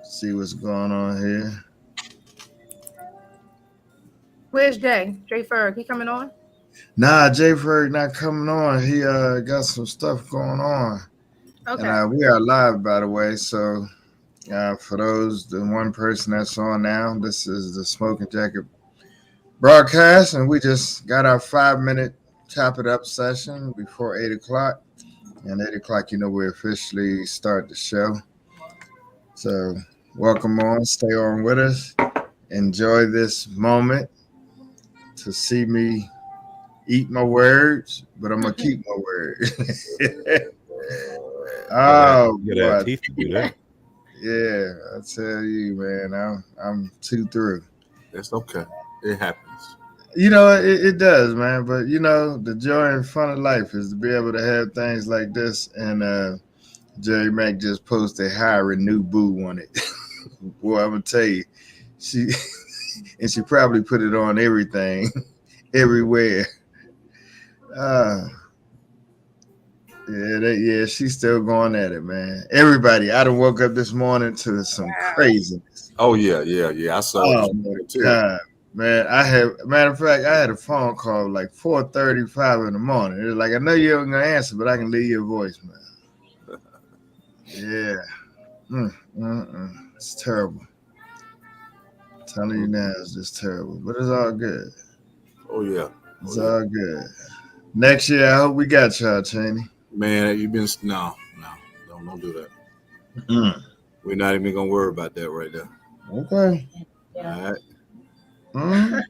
See what's going on here. Where's Jay? Jay Ferg. He coming on? Nah, Jay Ferg not coming on. He got some stuff going on. Okay. And we are live, by the way. So for the one person that's on now, this is the Smoking Jacket broadcast, and we just got our 5-minute chop it up session before 8 o'clock. And 8 o'clock, we officially start the show. So welcome on, stay on with us, enjoy this moment to see me eat my words, but I'm gonna keep my word. Oh, you gotta have teeth to do that. Yeah, I tell you, man, I'm too through. That's okay. It happens. It does, man. But the joy and fun of life is to be able to have things like this. And Jerry Mack just posted hire a new boo on it. Boy, I'm gonna tell you, she probably put it on everything, everywhere. Yeah, she's still going at it, man. Everybody, I done woke up this morning to some craziness. Oh yeah. I saw it too. God, man, matter of fact, I had a phone call like 4:35 in the morning. It was like, I know you ain't gonna answer, but I can leave you a voicemail. Yeah. It's terrible. I'm telling you now, it's just terrible. But it's all good. Oh yeah. It's all good. Next year, I hope we got y'all, Chaney. Man, you've been no, don't do that. We're not even gonna worry about that right now. Okay. All right.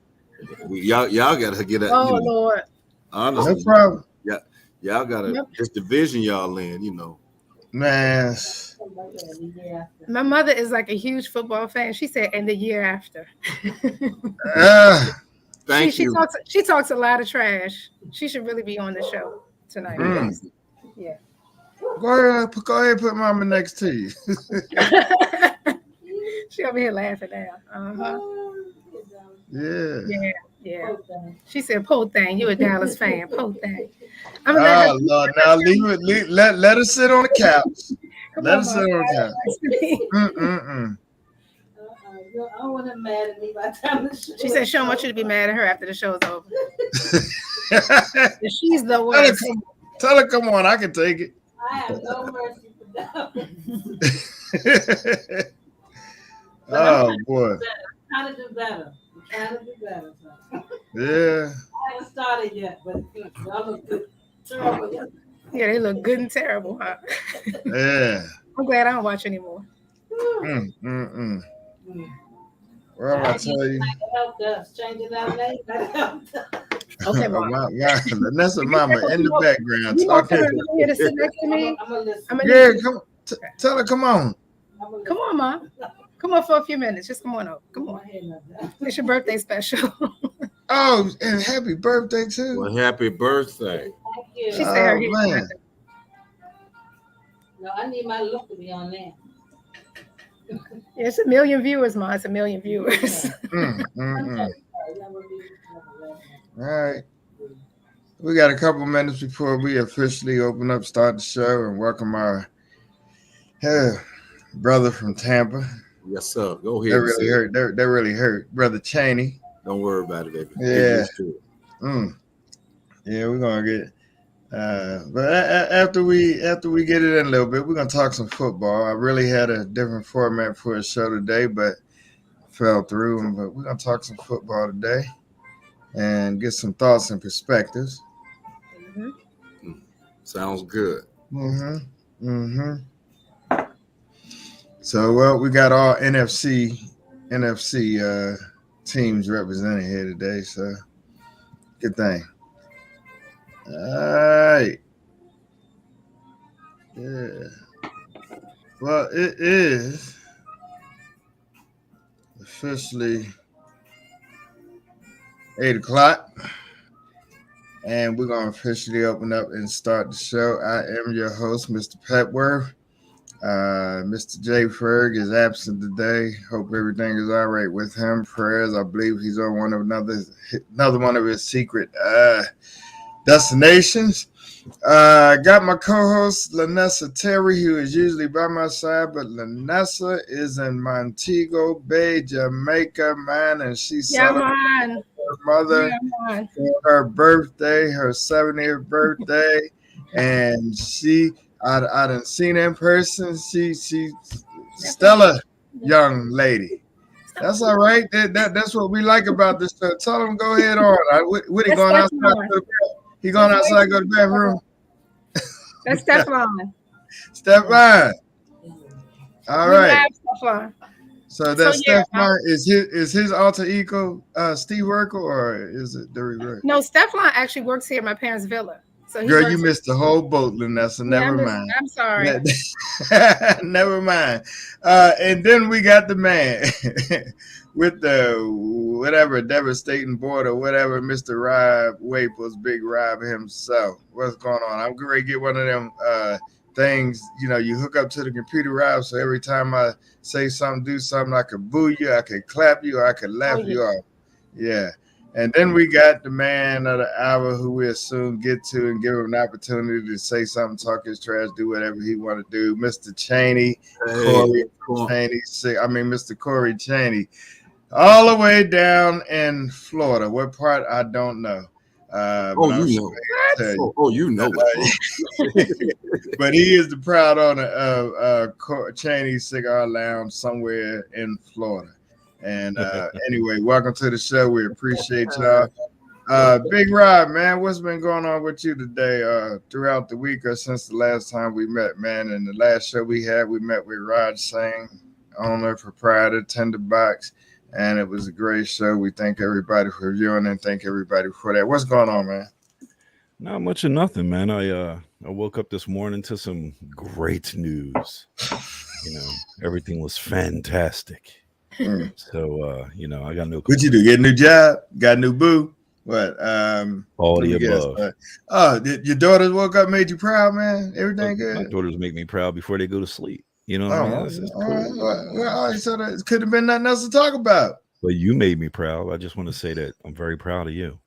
Y'all gotta get it. Oh Lord. Honestly, no problem. Yeah, y'all gotta this division y'all in. Man. My mother is like a huge football fan. She said, "And the year after." Thank you. She talks a lot of trash. She should really be on the show tonight. Yeah. Go ahead, put Mama next to you. She over here laughing now. Yeah. She said, "Po thing, you a Dallas fan, po thing." Oh Lord, now leave it. Let her sit on the couch. Let her sit on the couch. I don't want him mad at me by the time the show. She said she don't want you to be mad at her after the show's over. She's the worst. Tell her, come on, I can take it. I have no mercy for that. Oh boy. I'm trying to do better. So. Yeah. I haven't started yet, but y'all look good. Terrible. Yeah, they look good and terrible, huh? Yeah. I'm glad I don't watch anymore. Well, I tell you. Helped us. Changing our name. Okay, Mom. Lenessa Mama in the background talking. You here to sit next to me? I'm gonna listen. Yeah, come. Tell her, come on. Come on, Mom. Come on for a few minutes. Just come on up. Come on. It's your birthday special. Oh, and happy birthday too. Well, happy birthday. Thank you. She said, man. No, I need my look to be on there. Yeah, it's 1 million viewers, Mom. It's 1 million viewers. All right. We got a couple minutes before we officially start the show, and welcome our brother from Tampa. Yes, sir. Go ahead. That really hurt. Brother Chaney. Don't worry about it, baby. Yeah. Yeah, we're gonna get but after we get it in a little bit, we're gonna talk some football. I really had a different format for a show today, but fell through. But we're gonna talk some football today and get some thoughts and perspectives. Sounds good. So, well, we got all NFC teams represented here today, so good thing. All right. Yeah. Well, it is officially 8 o'clock, and we're going to officially open up and start the show. I am your host, Mr. Petworth. Mr. J. Ferg is absent today. Hope everything is all right with him. Prayers. I believe he's on another one of his secret destinations. Got my co-host Lenessa Terry, who is usually by my side, but Lenessa is in Montego Bay, Jamaica, man, and she Yeah, celebrated man. her mother Yeah, man. for her birthday, her 70th birthday, and I done seen her in person. She stellar young lady. That's all right. That's what we like about this show. Tell him go ahead on. Would he That's going outside? Stefan. He going outside, go to the bathroom. That's Stefan. Stefan. All We're right. live, Stefan. So that yeah, Stefan is his alter ego Steve Urkel, or is it Derry Ray? No, Stefan actually works here at my parents' villa. So he Girl, works you missed the whole boat, Lenessa. Never mind. I'm sorry. Never mind. And then we got the man with the whatever devastating board or whatever, Mr. Rob Waples, Big Rob himself. What's going on? I'm going to get one of them things, you hook up to the computer, Rob, so every time I say something, do something, I could boo you, I could clap you, or I could laugh you off. Yeah. And then we got the man of the hour who we'll soon get to and give him an opportunity to say something, talk his trash, do whatever he want to do. Mr. Chaney, Mr. Corey Chaney, all the way down in Florida. What part, I don't know. You know. But he is the proud owner of Chaney Cigar Lounge somewhere in Florida. And anyway, welcome to the show. We appreciate y'all. Big Rob, man, what's been going on with you today throughout the week or since the last time we met, man? And the last show we met with Raj Singh, owner, proprietor, Tinderbox, and it was a great show. We thank everybody for viewing and thank everybody for that. What's going on, man? Not much of nothing, man. I woke up this morning to some great news. Everything was fantastic. So I got no. What'd you do? Get a new job? Got a new boo? What? All the above. Your daughters woke up, made you proud, man? Everything good? My daughters make me proud before they go to sleep. You know what I mean? Cool. So there could have been nothing else to talk about. But you made me proud. I just want to say that I'm very proud of you.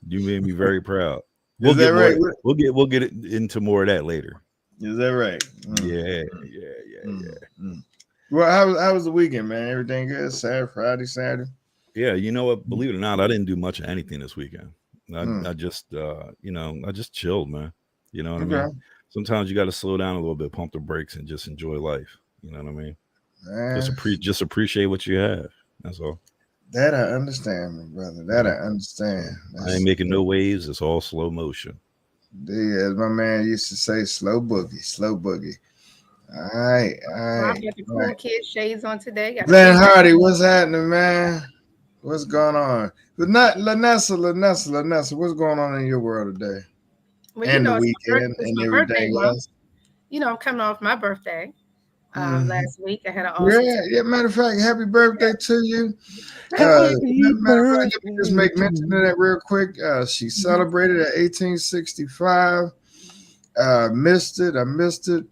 You made me very proud. We'll get into more of that later. Is that right? Yeah. Well, how was the weekend, man? Everything good? Friday, Saturday? Yeah, you know what? Believe it or not, I didn't do much of anything this weekend. I just chilled, man. You know what I mean? Sometimes you got to slow down a little bit, pump the brakes, and just enjoy life. You know what I mean? Just appreciate what you have. That's all. That I understand, my brother. That I understand. I ain't making no waves. It's all slow motion. Yeah, as my man used to say, slow boogie. All right. I got the cool kid shades on today. Glenn Hardy, what's happening, man? What's going on? But not Lenessa, what's going on in your world today? Well, and the weekend and everything else. I'm coming off my birthday. Last week I had an awesome matter of fact, happy birthday to you. Let me just make mention of that real quick. She celebrated at 1865. Missed it. I missed it.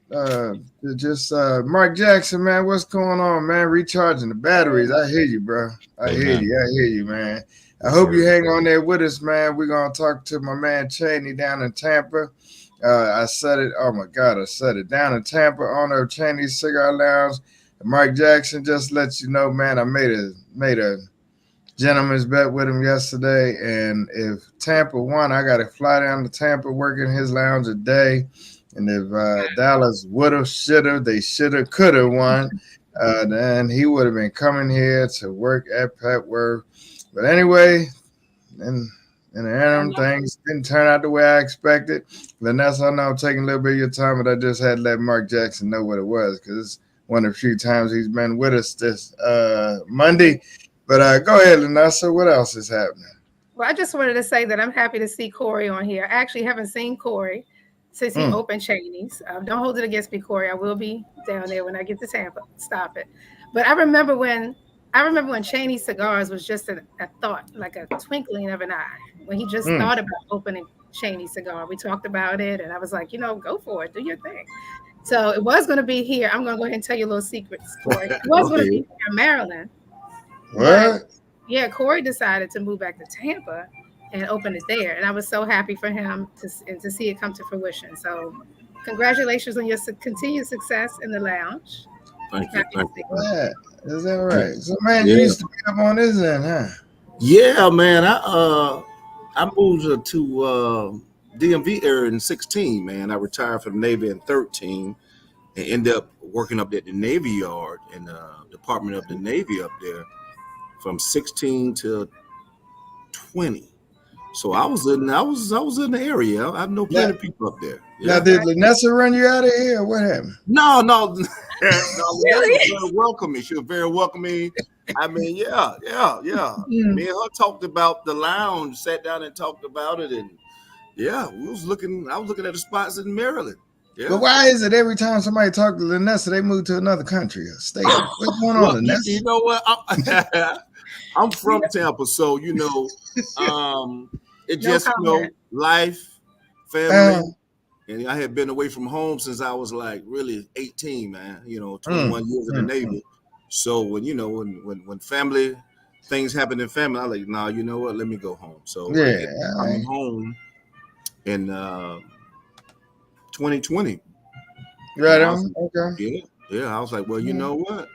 Mark Jackson, man, what's going on, man? Recharging the batteries. I hear you, bro. I hear you, man. I hope you hang on there with us, man. We're gonna talk to my man Chaney down in Tampa. I said it. Oh my God, I said it. Down in Tampa, OWNER of Chaney Cigar Lounge. Mike Jackson, just let you know, man, I made a gentleman's bet with him yesterday, and if Tampa won, I got to fly down to Tampa, work in his lounge a day. And if Dallas woulda, shoulda, they shoulda, coulda won, then he would have been coming here to work at Petworth. But anyway, in the interim, things didn't turn out the way I expected. Lenessa, I know I'm taking a little bit of your time, but I just had to let Mark Jackson know what it was because it's one of the few times he's been with us this Monday. But go ahead, Lenessa. What else is happening? Well, I just wanted to say that I'm happy to see Corey on here. I actually haven't seen Corey since he opened Chaney's. Don't hold it against me, Corey. I will be down there when I get to Tampa. Stop it. But I remember when Chaney Cigars was just a thought, like a twinkling of an eye. When he just thought about opening Chaney Cigar, we talked about it, and I was like, go for it, do your thing. So it was going to be here. I'm going to go ahead and tell you a little secrets, Corey. It was going to be here in Maryland. What? Yeah, Corey decided to move back to Tampa, and opened it there. And I was so happy for him to see it come to fruition. So congratulations on your continued success in the lounge. Thank you. Thank you. Yeah, is that right? So, man, Yeah. you used to be up on this end, huh? Yeah, man. I moved to DMV area in 16, man. I retired from the Navy in 13 and ended up working up at the Navy Yard in the Department of the Navy up there from 16 to 20. So I was in the area. I know plenty of people up there. Now, Yeah. did Lenessa run you out of here? Or what happened? No. No, Really? She was very welcoming. She was very welcoming. I mean, yeah. Me and her talked about the lounge, sat down and talked about it, and yeah, I was looking at the spots in Maryland. Yeah. But why is it every time somebody talk to Lenessa, they move to another country or state? What's going on, Well, Lenessa? you know what? I'm from Tampa, so it just life, family. And I had been away from home since I was like really 18, man. 21 years in the Navy. So when family things happen in family, I like, nah, you know what? Let me go home. So yeah, coming home in 2020. Right on. Okay. Yeah. I was like, well, you know what?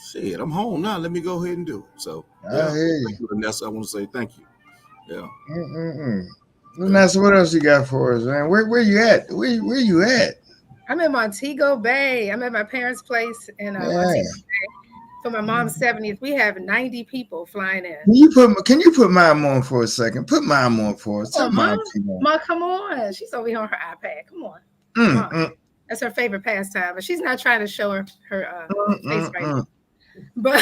Shit, I'm home now. Let me go ahead and do it. So I hear you. Thank you, Vanessa. I want to say thank you. Yeah. Vanessa, what else you got for us, man? Where you at? Where you at? I'm in Montego Bay. I'm at my parents' place in Montego Bay for my mom's 70th. We have 90 people flying in. Can you put mine on for a second? Put mine on for us. Mom, come on. She's over here on her iPad. Come on. That's her favorite pastime, but she's not trying to show her face right now. But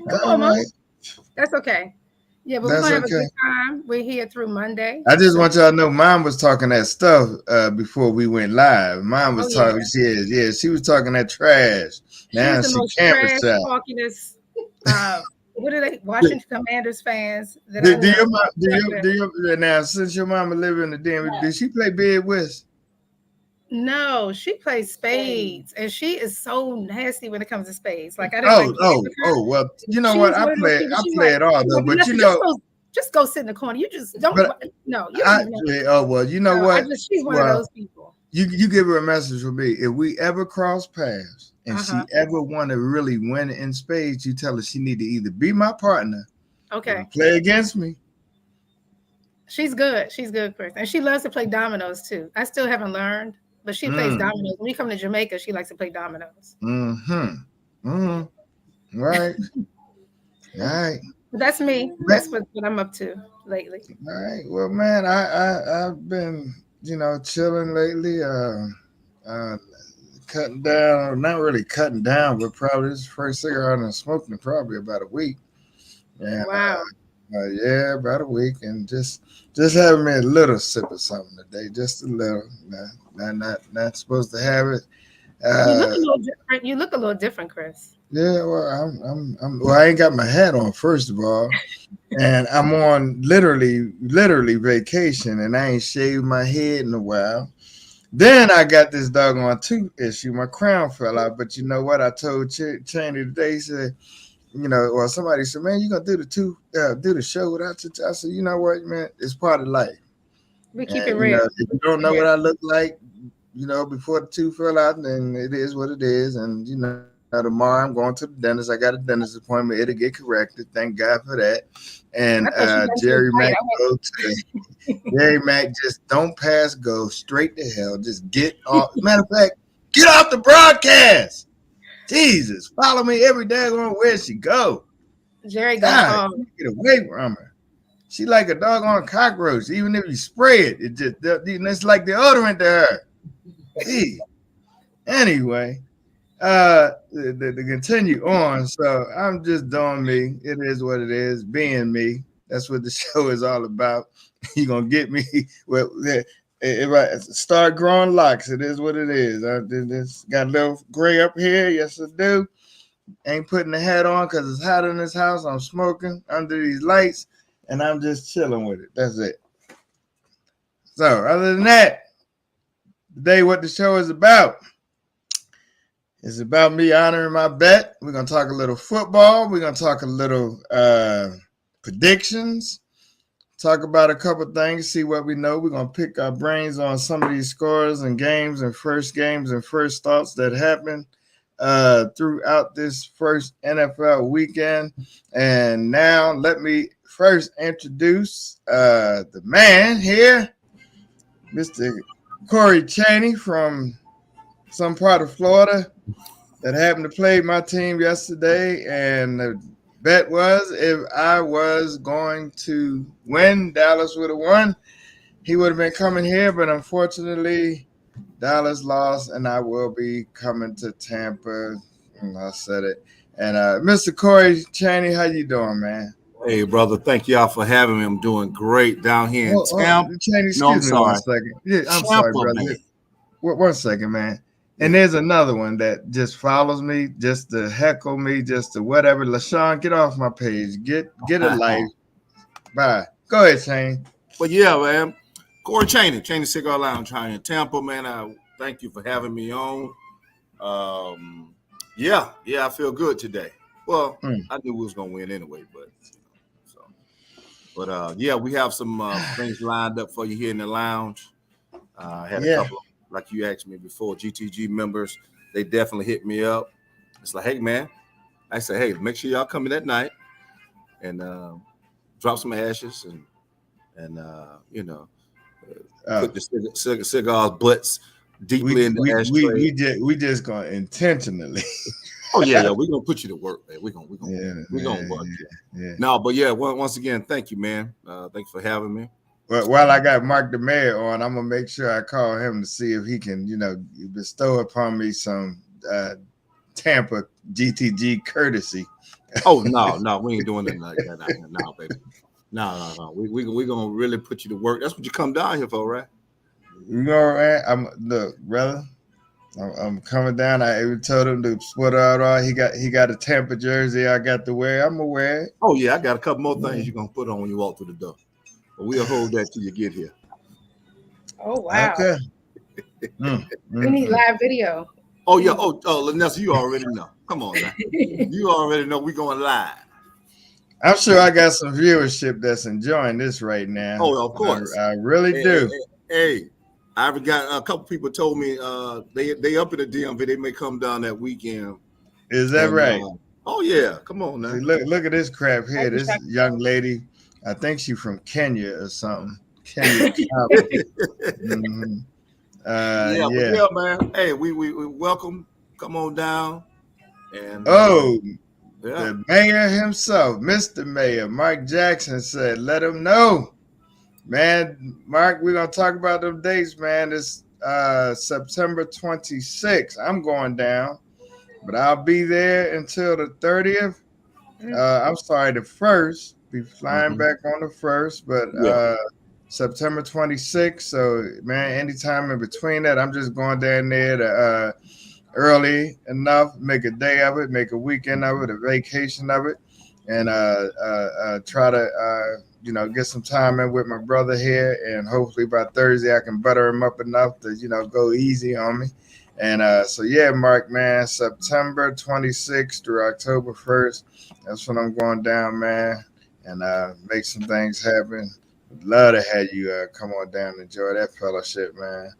come on, Mom. That's okay. Yeah, but we're gonna have a good time. We're here through Monday. I just want y'all to know Mom was talking that stuff before we went live. Mom was talking, she was talking that trash. Now she's the most trash talkingest what are they? Washington Commanders fans. Now since your mama live in the DMV, did she play bid whist? No, she plays spades, and she is so nasty when it comes to spades. Like I didn't. Well, you know what? I play it all though, but just go sit in the corner. You just don't. No, you don't. You know what? She's one of those people. You give her a message from me. If we ever cross paths and she ever want to really win in spades, you tell her she need to either be my partner, or play against me. She's good. She's good, Chris, and she loves to play dominoes too. I still haven't learned. But she plays dominoes. When we come to Jamaica, she likes to play dominoes. Right. All right. But that's me. That's what I'm up to lately. All right. Well, man, I've been, chilling lately. Cutting down, not really cutting down, but probably this is the first cigar I've been smoking in probably about a week. And, wow. About a week, and just having me a little sip of something today, just a little. Not supposed to have it. You look a little different. You look a little different, Chris. Yeah, well, well, I ain't got my hat on first of all, and I'm on literally vacation, and I ain't shaved my head in a while. Then I got this doggone tooth issue. My crown fell out, but you know what? I told Chaney today. He said, somebody said, man, you gonna do the show without your tooth? I said, you know what, man? It's part of life. We keep it real. If you don't know what I look like, before the tooth fell out, then it is what it is. And tomorrow I'm going to the dentist. I got a dentist appointment. It'll get corrected. Thank God for that. And Jerry Mack just don't pass go straight to hell. Just get off. Matter of fact, get off the broadcast. Jesus, follow me every day on where she go. Jerry got get away from her. She like a doggone cockroach. Even if you spray it, it's like deodorant to her. Hey. Anyway, to continue on. So I'm just doing me. It is what it is. Being me. That's what the show is all about. You're gonna get me. Well, if I start growing locks, it is what it is. I did this. Got a little gray up here. Yes, I do. Ain't putting the hat on because it's hot in this house. I'm smoking under these lights. And I'm just chilling with it. That's it. So other than that, today what the show is about. It's about me honoring my bet. We're going to talk a little football. We're going to talk a little predictions, talk about a couple things, see what we know. We're going to pick our brains on some of these scores and games and first thoughts that happened throughout this first NFL weekend. And now let me first introduce the man here, Mr. Corey Chaney from some part of Florida that happened to play my team yesterday. And the bet was if I was going to win, Dallas would have won. He would have been coming here, but unfortunately, Dallas lost, and I will be coming to Tampa. I said it. And Mr. Corey Chaney, how you doing, man? Hey, brother. Thank y'all for having me. I'm doing great down here in Tampa. Chaney, excuse me 1 second. Yeah, I'm sorry, brother. One second, man. And there's another one that just follows me, just to heckle me, just to whatever. LaShawn, get off my page. Get a life. Bye. Go ahead, Shane. But yeah, man. Corey Chaney Cigar Lounge here in Tampa, man. I thank you for having me on. Yeah, I feel good today. Well, I knew we was gonna win anyway, but yeah, we have some things lined up for you here in the lounge. Had a couple, like you asked me before, GTG members. They definitely hit me up. It's like, hey, man. I say, hey, make sure y'all come in that night and drop some ashes and put the cigars butts deeply in the ashtray. We just gonna intentionally. Oh yeah, we're gonna put you to work, man. We're gonna work you. Yeah. No, but yeah, once again, thank you, man. Thank you for having me. But while I got Mark the Mayor on, I'm gonna make sure I call him to see if he can, bestow upon me some Tampa GTG courtesy. Oh no, we ain't doing nothing like that now, baby. No. We're gonna really put you to work. That's what you come down here for, right? You know, man. Look, brother. I'm coming down. I even told him to split out. He got a Tampa jersey. I got to wear. I'm gonna wear it. Oh yeah, I got a couple more things you're gonna put on when you walk through the door. But we'll hold that till you get here. Oh wow. Okay. We need live video. Oh yeah. Oh, Lenessa, you already know. Come on now. You already know we're going live. I'm sure I got some viewership that's enjoying this right now. Oh, of course. I really do. Hey, I've got a couple people told me they up in the DMV. They may come down that weekend. Is that right? Oh yeah. Come on now. See, look at this crap here. This young lady, I think she's from Kenya or something. Kenya. Yeah, man. Hey, we welcome. Come on down. And the mayor himself, Mr. Mayor, Mark Jackson said, let him know. Man, Mark, we're going to talk about them dates, man. It's September 26th. I'm going down, but I'll be there until the 30th. I'm sorry, the 1st. Be flying back on the 1st, but September 26th. So, man, anytime in between that, I'm just going down there to early enough, make a day of it, make a weekend of it, a vacation of it, and try to get some time in with my brother here, and hopefully by Thursday I can butter him up enough to go easy on me. And so yeah, Mark, man, September 26th through October 1st, that's when I'm going down, man, and make some things happen. Would love to have you come on down and enjoy that fellowship, man.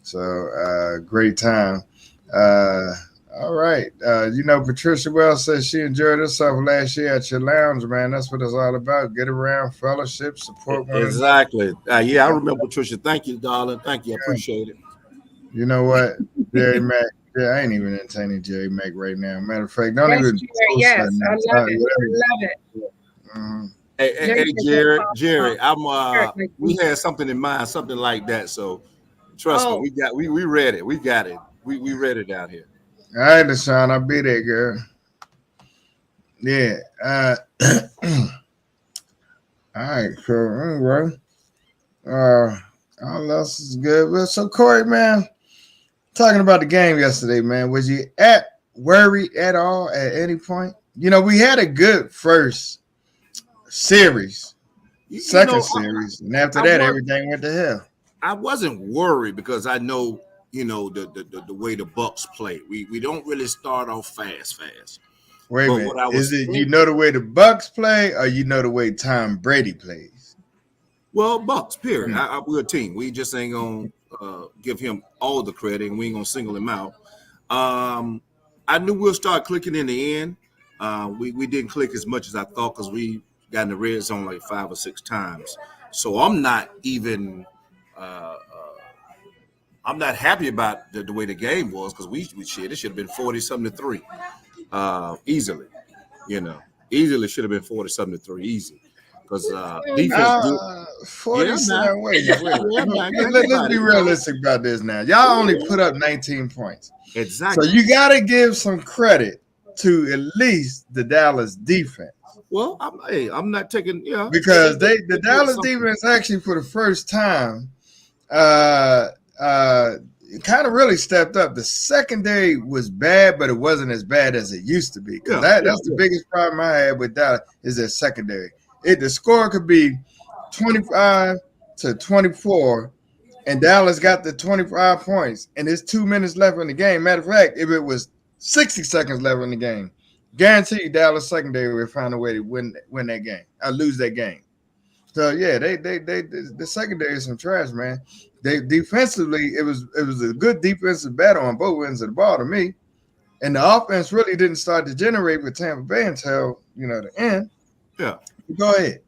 So great time. All right. Patricia Wells says she enjoyed herself last year at your lounge, man. That's what it's all about. Get around, fellowship, support one. Exactly. Yeah, I remember Patricia. Thank you, darling. Thank you. I appreciate it. You know what? Jerry Mack. Yeah, I ain't even entertaining Jerry Mack right now. Matter of fact, don't even. Yes, I love it. I love it. Mm-hmm. Hey, Jerry, we had something in mind, something like that. So trust me, we read it. We got it. We read it down here. All right, LaShawn, I'll be there, girl. Yeah. All right, cool. Anyway, all else is good. Well, so Corey, man, talking about the game yesterday, man, was you worried at all at any point? We had a good first series, second series, and after that, everything went to hell. I wasn't worried because I know, the way the Bucks play. We don't really start off fast. Wait a But minute. what I Is was it you thinking- know the way the Bucks play, or you know the way Tom Brady plays? Well, Bucks, period. We're a team. We just ain't gonna give him all the credit, and we ain't gonna single him out. I knew we'll start clicking in the end. We didn't click as much as I thought because we got in the red zone like 5 or 6 times. So I'm not even I'm not happy about the way the game was because we shit. It should have been 40-something to 3, easily. Easily should have been 40-something to 3, easy. Because defense did. 47. Wait a minute. Yeah, man. Let's be realistic about this now. Y'all only put up 19 points. Exactly. So you got to give some credit to at least the Dallas defense. Well, I'm not taking because the Dallas defense actually for the first time kind of really stepped up. The secondary was bad, but it wasn't as bad as it used to be. Because that's the biggest problem I had with Dallas is their secondary. The score could be 25-24, and Dallas got the 25 points, and there's 2 minutes left in the game. Matter of fact, if it was 60 seconds left in the game, guarantee you Dallas secondary will find a way to win that game. I lose that game. So yeah, the secondary is some trash, man. They defensively, it was a good defensive battle on both ends of the ball to me. And the offense really didn't start to generate with Tampa Bay until the end. Yeah. Go ahead.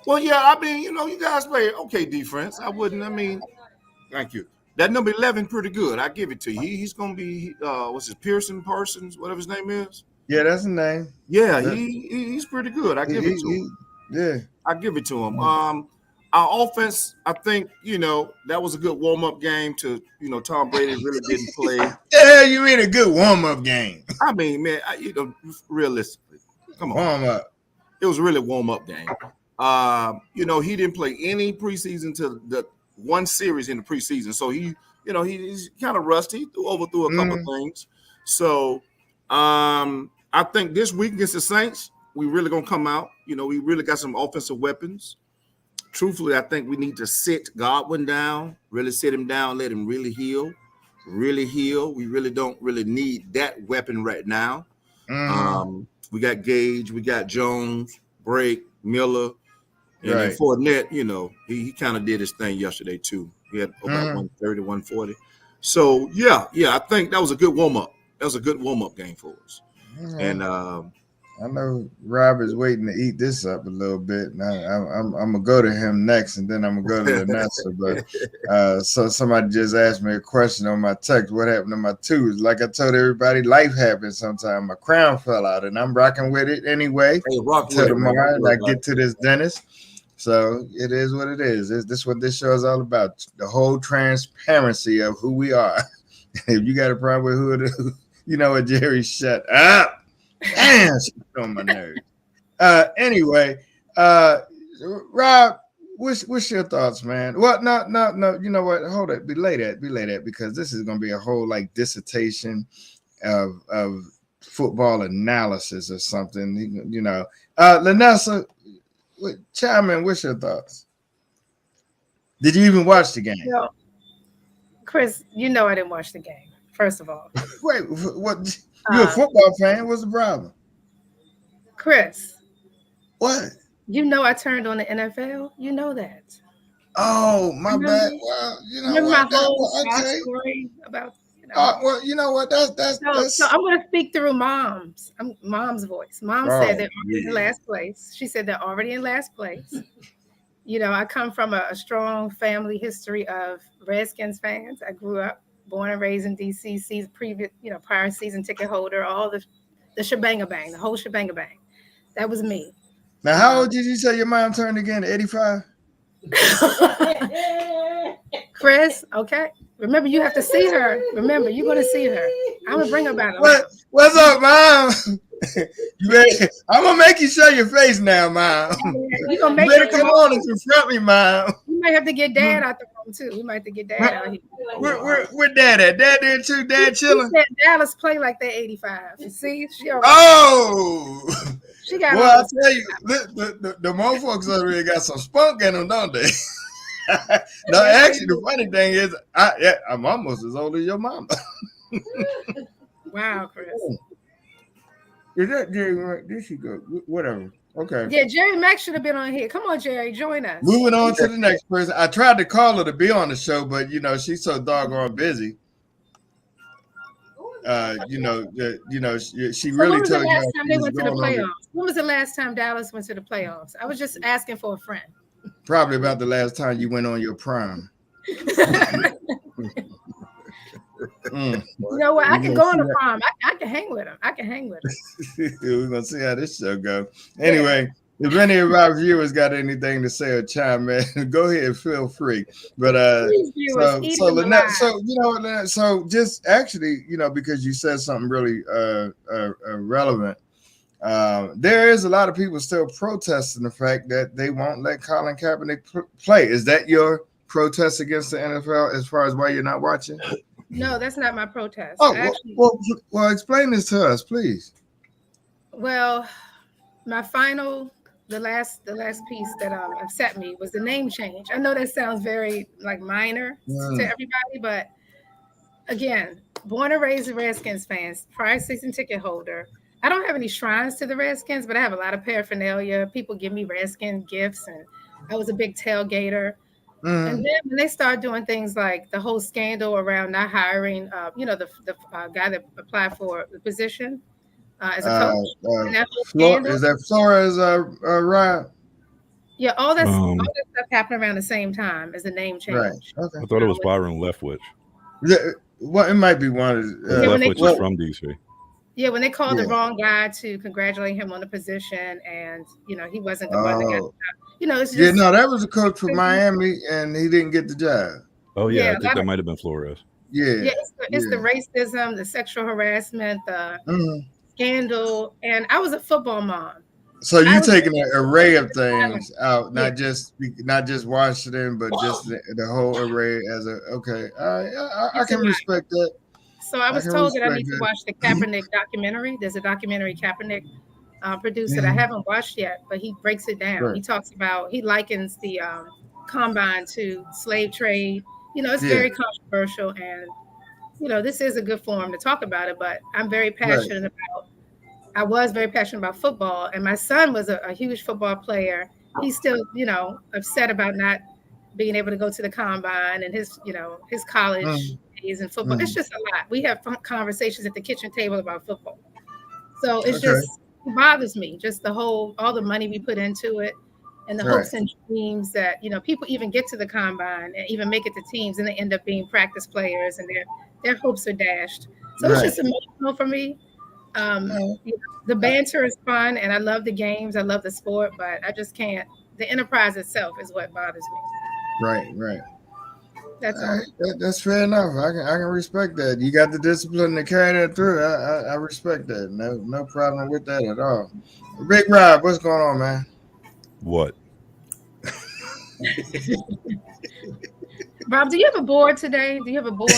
Well, yeah, I mean, you guys play okay defense. Thank you. That number 11 pretty good. I give it to you. He's gonna be what's his Parsons, whatever his name is. Yeah, that's the name. Yeah, he's pretty good. I give it to him. Yeah. I give it to him. Our offense, I think, that was a good warm-up game to, Tom Brady really didn't play. The hell you mean a good warm-up game? I mean, man, realistically, come on. Warm-up. It was really a warm-up game. He didn't play any preseason to the one series in the preseason. So he's kind of rusty, overthrew a couple of things. So I think this week against the Saints, we really gonna come out. We really got some offensive weapons. Truthfully, I think we need to sit Godwin down, really sit him down, let him really heal. Really heal. We really don't really need that weapon right now. We got Gage, we got Jones, Brake, Miller, and then Fournette, he kind of did his thing yesterday too. He had about 130, 140. So yeah, I think that was a good warm-up. That was a good warm-up game for us. And I know Rob is waiting to eat this up a little bit. And I'm gonna go to him next, and then I'm gonna go to Lenessa. But so somebody just asked me a question on my text. What happened to my tooth? Like I told everybody, life happens sometimes. My crown fell out, and I'm rocking with it anyway. Till tomorrow, and I get to this dentist. So it is what it is. This is what this show is all about. The whole transparency of who we are. If you got a problem with who, you know what, Jerry, shut up. Damn, she's on my nerves. Anyway, Rob, what's your thoughts, man? Well, no. You know what? Hold it. Belay that because this is gonna be a whole dissertation of football analysis or something. Lenessa, chime in. What's your thoughts? Did you even watch the game? Chris, I didn't watch the game. First of all, wait, what? You're a football fan. What's the problem? Chris. What? I turned on the NFL. You know that. Oh, my bad. Well, remember my whole story about. Well, you know what? That's. So I'm going to speak through Mom's voice. Mom said they're already in last place. She said they're already in last place. I come from a strong family history of Redskins fans. I grew up. Born and raised in DC, prior season ticket holder, all the shebang-a-bang, the whole shebang-a-bang. That was me. Now, how old did you say your mom turned again? 85? Chris, okay. Remember, you have to see her. Remember, you're going to see her. I'm going to bring her back. What's up, Mom? I'm going to make you show your face now, Mom. You're going to make her come on and confront me, Mom. You might have to get Dad out the room, too. We might have to get Dad out here. Where Dad at? Dad there, too? Dad chilling? Dallas play like they're 85. You see? She got Well, I'll tell you, the motherfuckers over here got some spunk in them, don't they? No, actually, the funny thing is, I'm almost as old as your mama. Wow, Chris. Is that Jerry? There she go. Whatever. Okay. Yeah, Jerry Mack should have been on here. Come on, Jerry, join us. Moving on to the next person. I tried to call her to be on the show, but she's so doggone busy. She really told you. When was the last time they went to the playoffs? When was the last time Dallas went to the playoffs? I was just asking for a friend. Probably about the last time you went on your prime. You know what? I can go on a prom. I can hang with him. We're gonna see how this show goes. Anyway, if any of our viewers got anything to say or chime in, go ahead, feel free. But Lenessa, so just actually, because you said something really relevant. There is a lot of people still protesting the fact that they won't let Colin Kaepernick play. Is that your protest against the NFL as far as why you're not watching? No, that's not my protest. Oh, well, explain this to us, please. Well, my the last piece that upset me was the name change. I know that sounds very minor to everybody, but again, born and raised a Redskins fans, prior season ticket holder. I don't have any shrines to the Redskins, but I have a lot of paraphernalia. People give me Redskin gifts, and I was a big tailgater. And then when they start doing things like the whole scandal around not hiring, the guy that applied for the position as a coach, is that Flores Ryan? Yeah, all that stuff happened around the same time as the name change. Right. Okay. I thought it was Byron Leftwich. Yeah, well, it might be one of Leftwich is from DC. Yeah, when they called the wrong guy to congratulate him on the position, and he wasn't the one that got the job. It's just, that was a coach for Miami, and he didn't get the job. Oh yeah, I think that might have been Flores. Yeah, it's the racism, the sexual harassment, the scandal, and I was a football mom. So you taking an array of things out, not just Washington, but just the whole array as I can respect that. So I was told that I need to watch the Kaepernick documentary. There's a documentary Kaepernick produced that I haven't watched yet, but he breaks it down. Right. He talks about, he likens the combine to slave trade. It's very controversial, and this is a good forum to talk about it. But I'm very passionate I was very passionate about football, and my son was a huge football player. He's still, upset about not being able to go to the combine and his college days and football. It's just a lot. We have conversations at the kitchen table about football. So it's just, it bothers me, just all the money we put into it, and the hopes and dreams that, people even get to the combine and even make it to teams, and they end up being practice players, and their hopes are dashed. So it's just emotional for me. The banter is fun, and I love the games. I love the sport, but I just can't. The enterprise itself is what bothers me. Right. That's all. That's fair enough. I can respect that. You got the discipline to carry that through. I respect that. No problem with that at all. Big Rob, what's going on, man? What? Rob, do you have a board today? Do you have a board?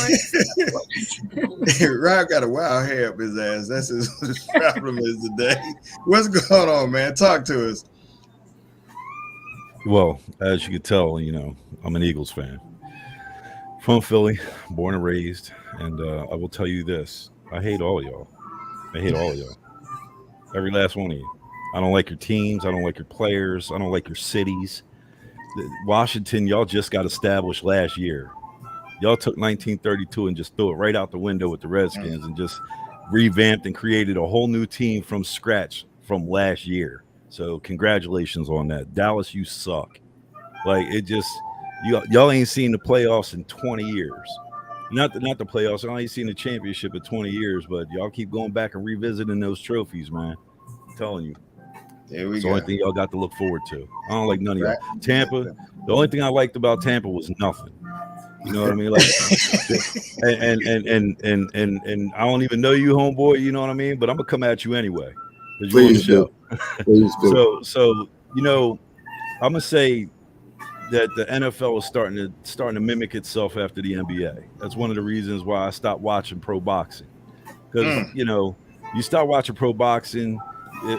Rob got a wild hair up his ass. That's his problem is today. What's going on, man? Talk to us. Well, as you can tell, I'm an Eagles fan. From Philly, born and raised. And I will tell you this. I hate all of y'all. Every last one of you. I don't like your teams. I don't like your players. I don't like your cities. Washington, y'all just got established last year. Y'all took 1932 and just threw it right out the window with the Redskins and just revamped and created a whole new team from scratch from last year. So congratulations on that. Dallas, you suck. Y'all ain't seen the playoffs in 20 years. Not the playoffs. I ain't seen the championship in 20 years, but y'all keep going back and revisiting those trophies, man. I'm telling you. It's the only thing y'all got to look forward to. I don't like none of y'all. Tampa, the only thing I liked about Tampa was nothing. You know what I mean? And I don't even know you, homeboy. You know what I mean? But I'm gonna come at you anyway. Please do. Please do. So I'm gonna say that the NFL is starting to mimic itself after the NBA. That's one of the reasons why I stopped watching pro boxing, because you start watching pro boxing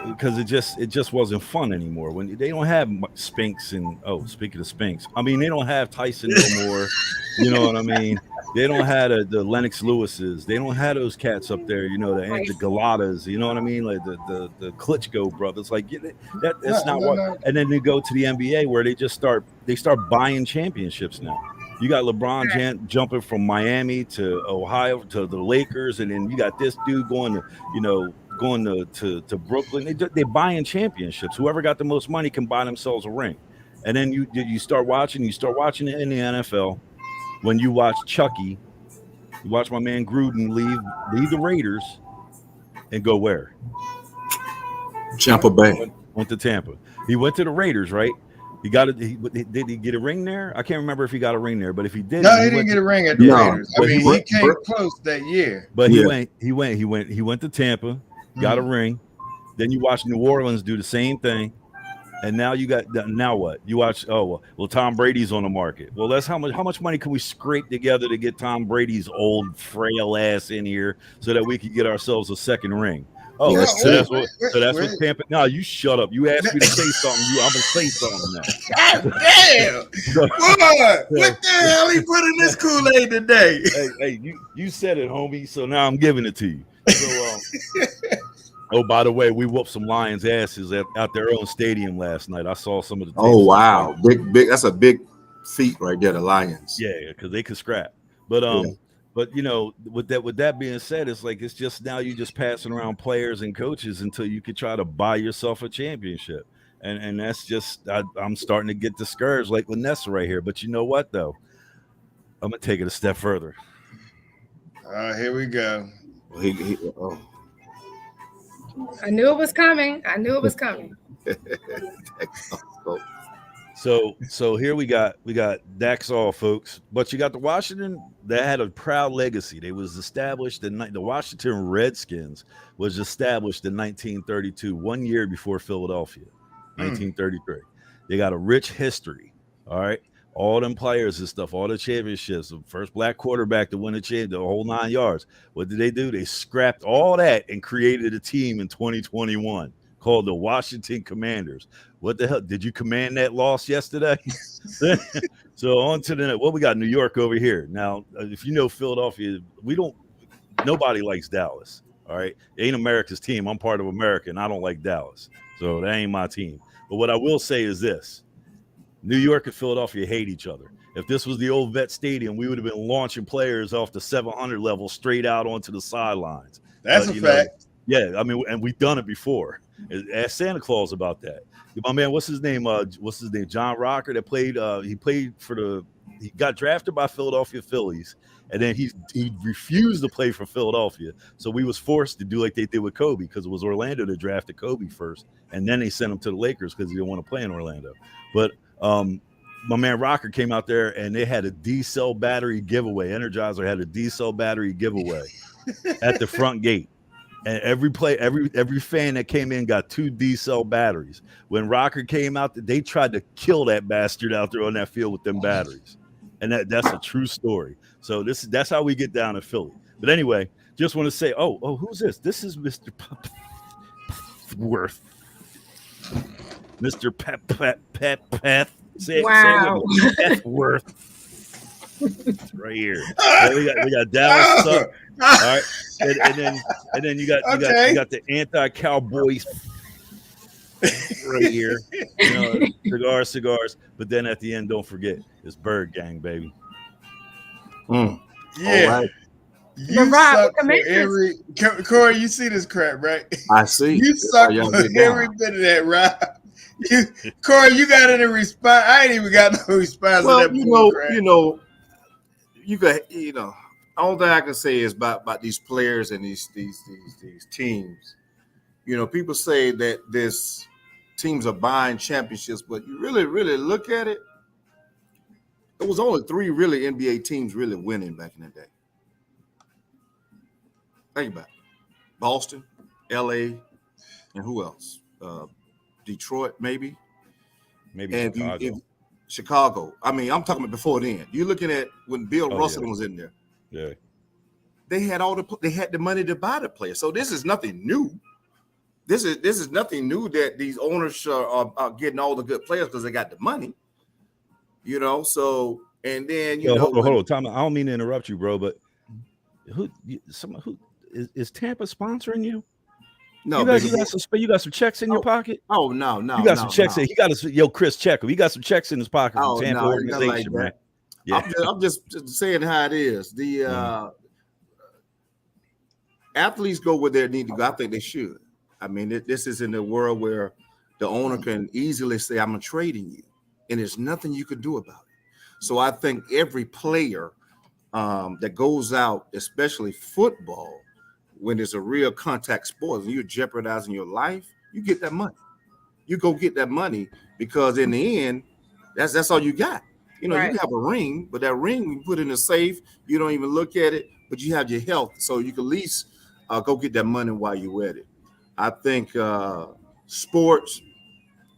because it just wasn't fun anymore. When they don't have Spinks and speaking of Spinks, I mean they don't have Tyson no more. You know what I mean? They don't have the Lennox Lewises. They don't have those cats up there. You know, the Galatas. You know what I mean? Like the Klitschko brothers. Like that's not what. No. And then they go to the NBA where they start buying championships now. You got LeBron jumping from Miami to Ohio to the Lakers, and then you got this dude going to Brooklyn. They're buying championships. Whoever got the most money can buy themselves a ring. And then you start watching it in the NFL. When you watch Chucky, you watch my man Gruden leave the Raiders and go where? Tampa Bay. Went to Tampa. He went to the Raiders, right? Did he get a ring there? I can't remember if he got a ring there, but if he did, no, he didn't get a ring at the Raiders. I mean, he came close that year. But he went to Tampa, got a ring. Then you watch New Orleans do the same thing. And now now what? You watch, Tom Brady's on the market. Well, that's how much money can we scrape together to get Tom Brady's old frail ass in here so that we could get ourselves a second ring? Oh, that's what Tampa. No, you shut up. You asked me to say something. I'm gonna say something now. God damn, boy, what the hell he put in this Kool-Aid today? Hey, you said it, homie. So now I'm giving it to you. So, oh, by the way, we whooped some Lions' asses at their own stadium last night. I saw some of the. Oh wow, big! That's a big feat right there, the Lions. Yeah, because they could scrap. But you know, with that being said, it's like it's just now you just passing around players and coaches until you could try to buy yourself a championship, and that's just I'm starting to get discouraged, like Lenessa right here. But you know what though, I'm gonna take it a step further. Here we go. I knew it was coming. So here we got Dax all folks, but you got the Washington that had a proud legacy. They was established the Washington Redskins was established in 1932, 1 year before Philadelphia, 1933. They got a rich history. All right. All them players and stuff, all the championships, the first black quarterback to win the whole 9 yards. What did they do? They scrapped all that and created a team in 2021 called the Washington Commanders. What the hell? Did you command that loss yesterday? So on to the what we got New York over here. Now, if you know Philadelphia, nobody likes Dallas. All right. It ain't America's team. I'm part of America and I don't like Dallas. So that ain't my team. But what I will say is this. New York and Philadelphia hate each other. If this was the old Vet Stadium, we would have been launching players off the 700 level straight out onto the sidelines. That's a fact. Yeah, I mean, and we've done it before. Ask Santa Claus about that. My man, what's his name? John Rocker that played. He got drafted by Philadelphia Phillies, and then he refused to play for Philadelphia. So we was forced to do like they did with Kobe because it was Orlando that drafted Kobe first, and then they sent him to the Lakers because he didn't want to play in Orlando. But my man Rocker came out there and they had a D-cell battery giveaway. Energizer had a D-cell battery giveaway at the front gate. And every fan that came in got 2 D-cell batteries. When Rocker came out, they tried to kill that bastard out there on that field with them batteries. And that's a true story. So that's how we get down to Philly. But anyway, just want to say, oh, who's this? This is Mr. Petworth. Mr. Petworth. Wow. Petworth. Right here. We got Dallas up. All right. And then you got the anti-Cowboys right here. You know, cigars. But then at the end, don't forget, it's Bird Gang, baby. Yeah. Right. You suck for every Corey, you see this crap, right? I see. You suck for every bit of that, Rob. Corey, you got any response? I ain't even got no response to that. All that I can say is about these players and these teams. You know, people say that this teams are buying championships, but you really, really look at it. It was only 3 really NBA teams really winning back in the day. Think about it. Boston, LA, and who else? Detroit, maybe and Chicago. I mean, I'm talking about before then. You're looking at when Bill Russell was in there. Yeah, they had the money to buy the players. So this is nothing new. This is nothing new that these owners are getting all the good players because they got the money. You know, so And then Yo, hold on, Tom. I don't mean to interrupt you, bro, but who is Tampa sponsoring you? No, you got some checks in your pocket. Oh no, you got some checks. He got Chris check him. He got some checks in his pocket from Tampa organization, like man. Yeah. I'm just saying how it is. The athletes go where they need to go. I think they should. I mean, this is in a world where the owner can easily say, "I'm trading you," and there's nothing you can do about it. So I think every player that goes out, especially football, when it's a real contact sport and you're jeopardizing your life, you get that money. You go get that money because in the end, that's all you got. You know, you have a ring, but that ring you put in a safe, you don't even look at it, but you have your health, so you can at least go get that money while you're at it. I think sports,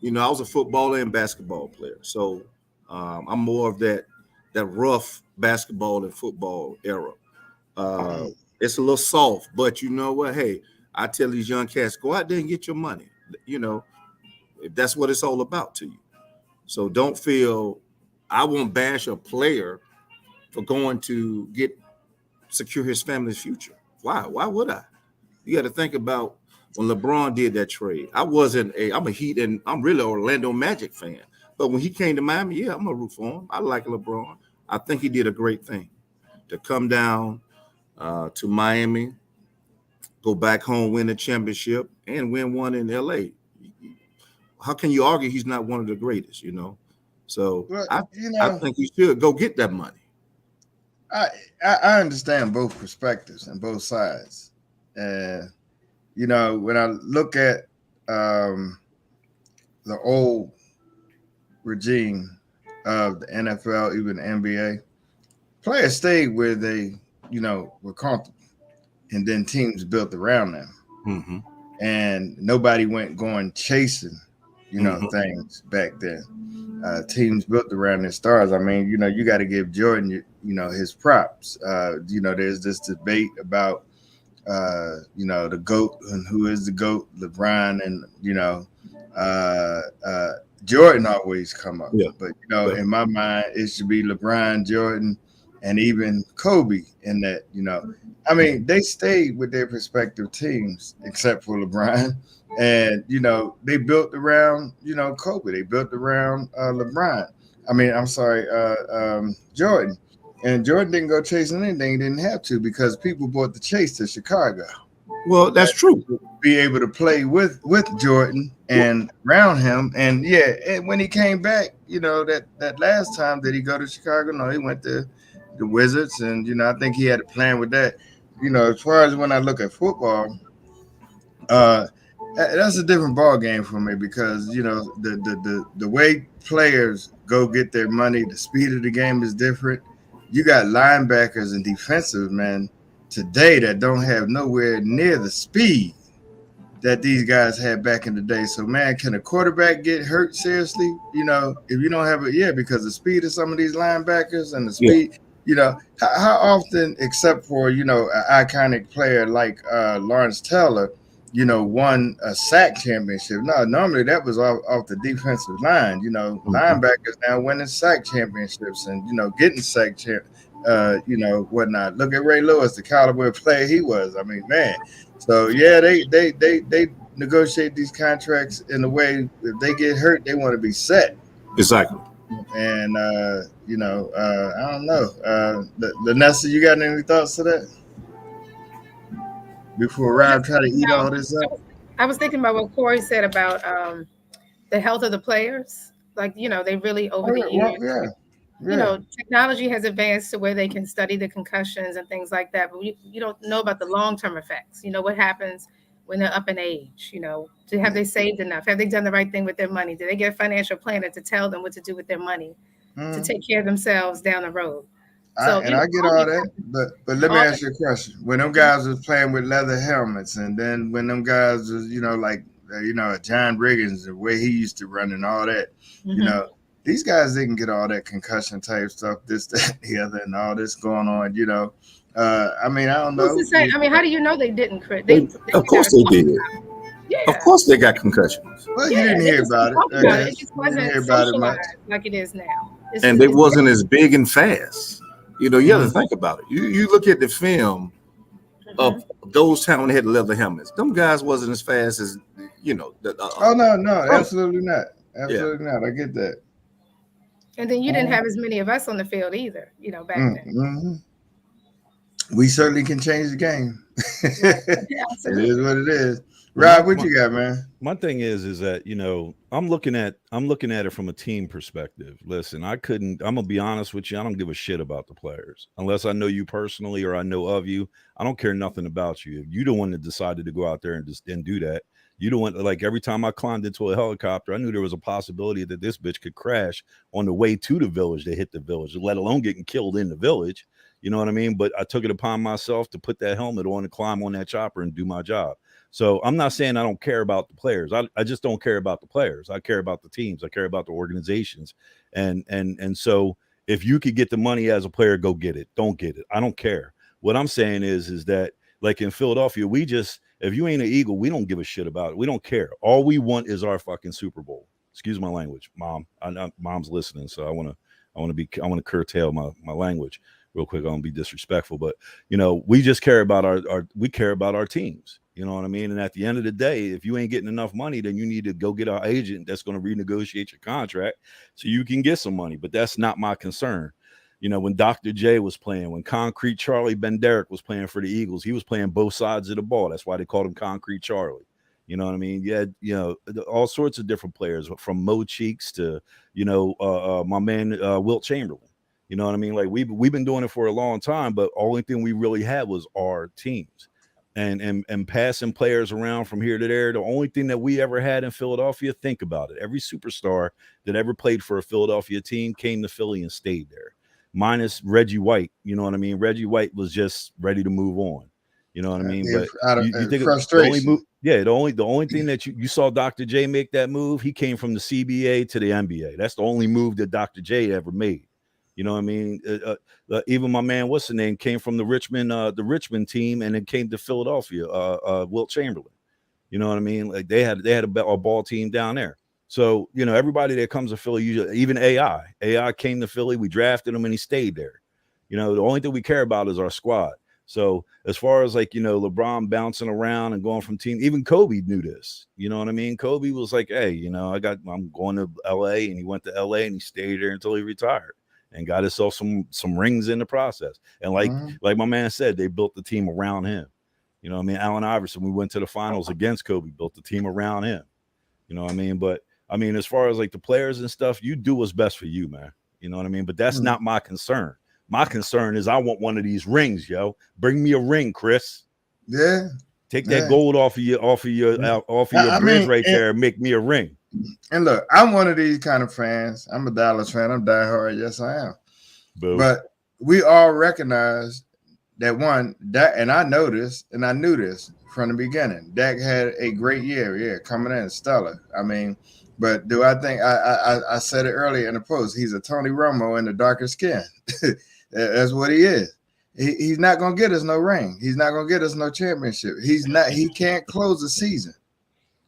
you know, I was a football and basketball player, so I'm more of that rough basketball and football era. It's a little soft, but you know what? Hey, I tell these young cats, go out there and get your money. You know, if that's what it's all about to you. So don't feel I won't bash a player for going to secure his family's future. Why? Why would I? You got to think about when LeBron did that trade. I'm a Heat and I'm really an Orlando Magic fan. But when he came to Miami, yeah, I'm gonna root for him. I like LeBron. I think he did a great thing to come down to Miami, go back home, win a championship, and win one in LA. How can you argue he's not one of the greatest, you know? So I think he should go get that money. I understand both perspectives and both sides. And, you know, when I look at the old regime of the NFL, even the NBA, players stayed where they, you know, were comfortable. And then teams built around them. Mm-hmm. And nobody went going chasing, you know, things back then. Teams built around their stars. I mean, you know, you got to give Jordan, you know, his props. You know, there's this debate about, you know, the GOAT and who is the GOAT, LeBron, and, you know, Jordan always come up. Yeah. But, you know, in my mind, it should be LeBron, Jordan, and even Kobe in that, you know. I mean, they stayed with their respective teams, except for LeBron. And, you know, they built around, you know, Kobe. They built around LeBron. I mean, I'm sorry, Jordan. And Jordan didn't go chasing anything. He didn't have to because people bought the chase to Chicago. Well, that's true. Be able to play with Jordan and around him. And, yeah, and when he came back, you know, that last time, did he go to Chicago? No, he went to the Wizards. And, you know, I think he had a plan with that. You know, as far as when I look at football, that's a different ball game for me because, you know, the way players go get their money, the speed of the game is different. You got linebackers and defensive men today that don't have nowhere near the speed that these guys had back in the day. So, man, can a quarterback get hurt seriously? You know, if you don't have because the speed of some of these linebackers and the speed, you know, how often, except for, you know, an iconic player like Lawrence Taylor, you know, won a sack championship. No, normally that was off the defensive line. You know, linebackers now winning sack championships and, you know, getting sack you know, whatnot. Look at Ray Lewis, the caliber player he was. I mean, man. So yeah, they negotiate these contracts in a way if they get hurt, they want to be set. Exactly. And you know, I don't know. Lenessa, you got any thoughts to that? Before Rob try to eat all this up? I was thinking about what Corey said about the health of the players. Like, you know, they really over the years, you know, technology has advanced to where they can study the concussions and things like that. But you don't know about the long-term effects. You know, what happens when they're up in age, you know, have they saved enough? Have they done the right thing with their money? Did they get a financial planner to tell them what to do with their money to take care of themselves down the road? So, I get all that, but let me ask you a question. When them guys was playing with leather helmets, and then when them guys was, you know, like, you know, John Riggins, the way he used to run and all that, you know, these guys didn't get all that concussion type stuff, this, that, the other, and all this going on, you know. I mean, I don't know. I mean, how do you know they didn't? Of course they did. Yeah. Of course they got concussions. Well, you didn't hear about it. It just wasn't socialized like it is now. And they wasn't as big and fast. You know, you have to think about it. You look at the film of those times when they had the leather helmets. Them guys wasn't as fast as, you know. No, absolutely not. Absolutely not. I get that. And then you didn't have as many of us on the field either, you know, back then. We certainly can change the game. It is what it is. Well, Rob, what you got, man? My thing is that, you know, I'm looking at it from a team perspective. Listen, I'm gonna be honest with you. I don't give a shit about the players unless I know you personally or I know of you. I don't care nothing about you. If you the one that decided to go out there and just didn't do that, you don't want, like, every time I climbed into a helicopter, I knew there was a possibility that this bitch could crash on the way to the village to hit the village, let alone getting killed in the village. You know what I mean? But I took it upon myself to put that helmet on and climb on that chopper and do my job. So I'm not saying I don't care about the players. I just don't care about the players. I care about the teams. I care about the organizations. And so if you could get the money as a player, go get it. Don't get it. I don't care. What I'm saying is that, like in Philadelphia, if you ain't an Eagle, we don't give a shit about it. We don't care. All we want is our fucking Super Bowl. Excuse my language, Mom. Mom's listening, so I want to curtail my language real quick. I don't be disrespectful, but you know, we just care about our teams. You know what I mean? And at the end of the day, if you ain't getting enough money, then you need to go get our agent that's going to renegotiate your contract so you can get some money. But that's not my concern. You know, when Dr. J was playing, when Concrete Charlie Benderek was playing for the Eagles, he was playing both sides of the ball. That's why they called him Concrete Charlie. You know what I mean? Yeah, you know, all sorts of different players, from Mo Cheeks to, you know, my man Wilt Chamberlain. You know what I mean? Like we've been doing it for a long time, but only thing we really had was our teams. And passing players around from here to there. The only thing that we ever had in Philadelphia, think about it. Every superstar that ever played for a Philadelphia team came to Philly and stayed there. Minus Reggie White. You know what I mean? Reggie White was just ready to move on. You know what I mean? But you think frustration. The only thing that you saw Dr. J make that move, he came from the CBA to the NBA. That's the only move that Dr. J ever made. You know what I mean? Even my man, what's the name, came from the Richmond team and then came to Philadelphia. Wilt Chamberlain. You know what I mean? Like they had a ball team down there. So you know, everybody that comes to Philly, usually, even AI came to Philly. We drafted him and he stayed there. You know, the only thing we care about is our squad. So as far as, like, you know, LeBron bouncing around and going from team, even Kobe knew this. You know what I mean? Kobe was like, hey, you know, I'm going to LA, and he went to LA and he stayed there until he retired. And got himself some rings in the process. And like my man said, they built the team around him. You know what I mean? Allen Iverson, we went to the finals against Kobe, built the team around him. You know what I mean? But I mean, as far as like the players and stuff, you do what's best for you, man. You know what I mean? But that's not my concern. My concern is I want one of these rings, yo. Bring me a ring, Chris. Yeah. Take that gold off of your bridge right there and make me a ring. And look, I'm one of these kind of fans. I'm a Dallas fan. I'm diehard. Yes, I am. Boo. But we all recognize that and I know this, and I knew this from the beginning. Dak had a great year, coming in stellar. I mean, but do I think I said it earlier in the post? He's a Tony Romo in the darker skin. That's what he is. He's not gonna get us no ring. He's not gonna get us no championship. He can't close the season.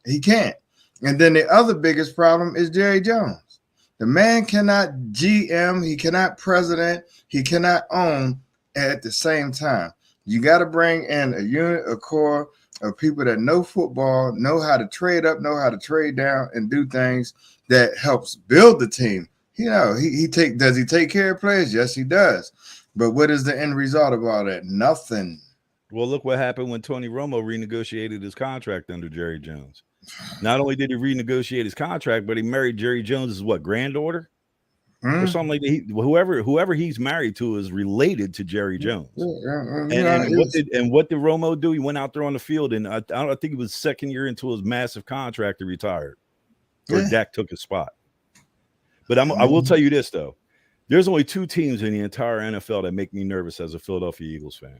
He can't. And then the other biggest problem is Jerry Jones. The man cannot GM, he cannot president, he cannot own at the same time. You got to bring in a unit, a core of people that know football, know how to trade up, know how to trade down, and do things that helps build the team. You know, does he take care of players? Yes, he does. But what is the end result of all that? Nothing. Well, look what happened when Tony Romo renegotiated his contract under Jerry Jones. Not only did he renegotiate his contract, but he married Jerry Jones's granddaughter or something like that. Whoever he's married to is related to Jerry Jones. And what did Romo do? He went out there on the field, and I think it was second year into his massive contract, he retired, or Dak took his spot. But I will tell you this though: there's only two teams in the entire NFL that make me nervous as a Philadelphia Eagles fan.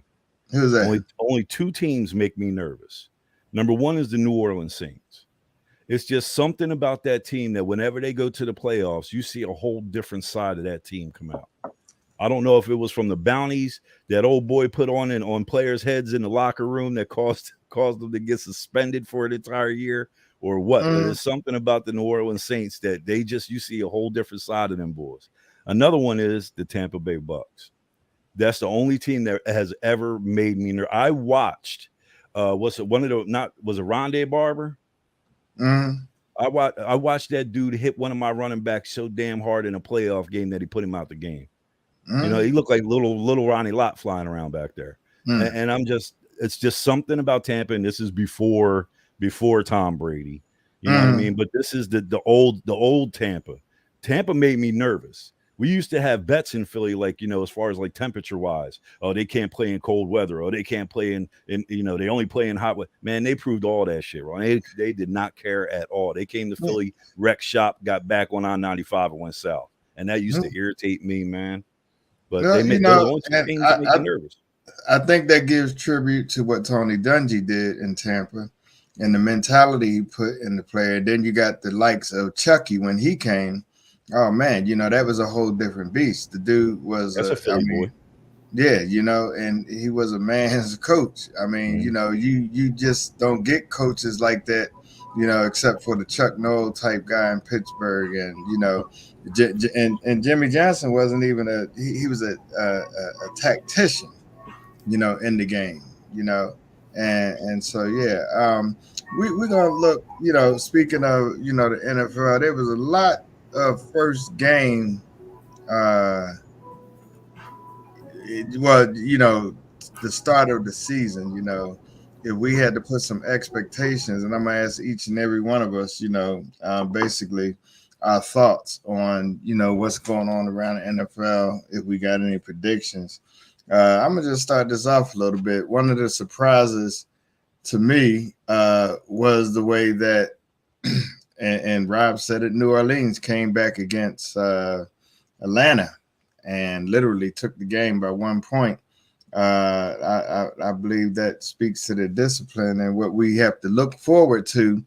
Who's that? Only two teams make me nervous. Number one is the New Orleans Saints. It's just something about that team that whenever they go to the playoffs, you see a whole different side of that team come out. I don't know if it was from the bounties that old boy put on players' heads in the locker room that caused them to get suspended for an entire year or what. But there's something about the New Orleans Saints that you see a whole different side of them boys. Another one is the Tampa Bay Bucks. That's the only team that has ever made me nervous. I watched, was it Rondé Barber? Mm-hmm. I watched that dude hit one of my running backs so damn hard in a playoff game that he put him out the game. Mm-hmm. He looked like little Ronnie Lott flying around back there. Mm-hmm. And it's just something about Tampa, and this is before Tom Brady. You know what I mean? But this is the old Tampa. Tampa made me nervous. We used to have bets in Philly, like, as far as like temperature wise. Oh, they can't play in cold weather. Oh, they can't play in they only play in hot weather. Man, they proved all that shit wrong. They did not care at all. They came to Philly, wrecked shop, got back on I-95 and went south. And that used to irritate me, man. But Well, they made those only two teams that make me nervous. I think that gives tribute to what Tony Dungy did in Tampa and the mentality he put in the player. Then you got the likes of Chucky when he came. Oh man, that was a whole different beast. The dude was That's a Philly boy. Yeah, and he was a man's coach. I mean, you just don't get coaches like that, except for the Chuck Noll type guy in Pittsburgh, and and Jimmy Johnson wasn't even he was a tactician, in the game, and so we're gonna look, speaking of the NFL, there was a lot of first game the start of the season, if we had to put some expectations, and I'm gonna ask each and every one of us, basically our thoughts on, what's going on around the NFL, if we got any predictions. I'm gonna just start this off a little bit. One of the surprises to me was the way that, and Rob said it, New Orleans came back against Atlanta and literally took the game by 1 point. I believe that speaks to the discipline and what we have to look forward to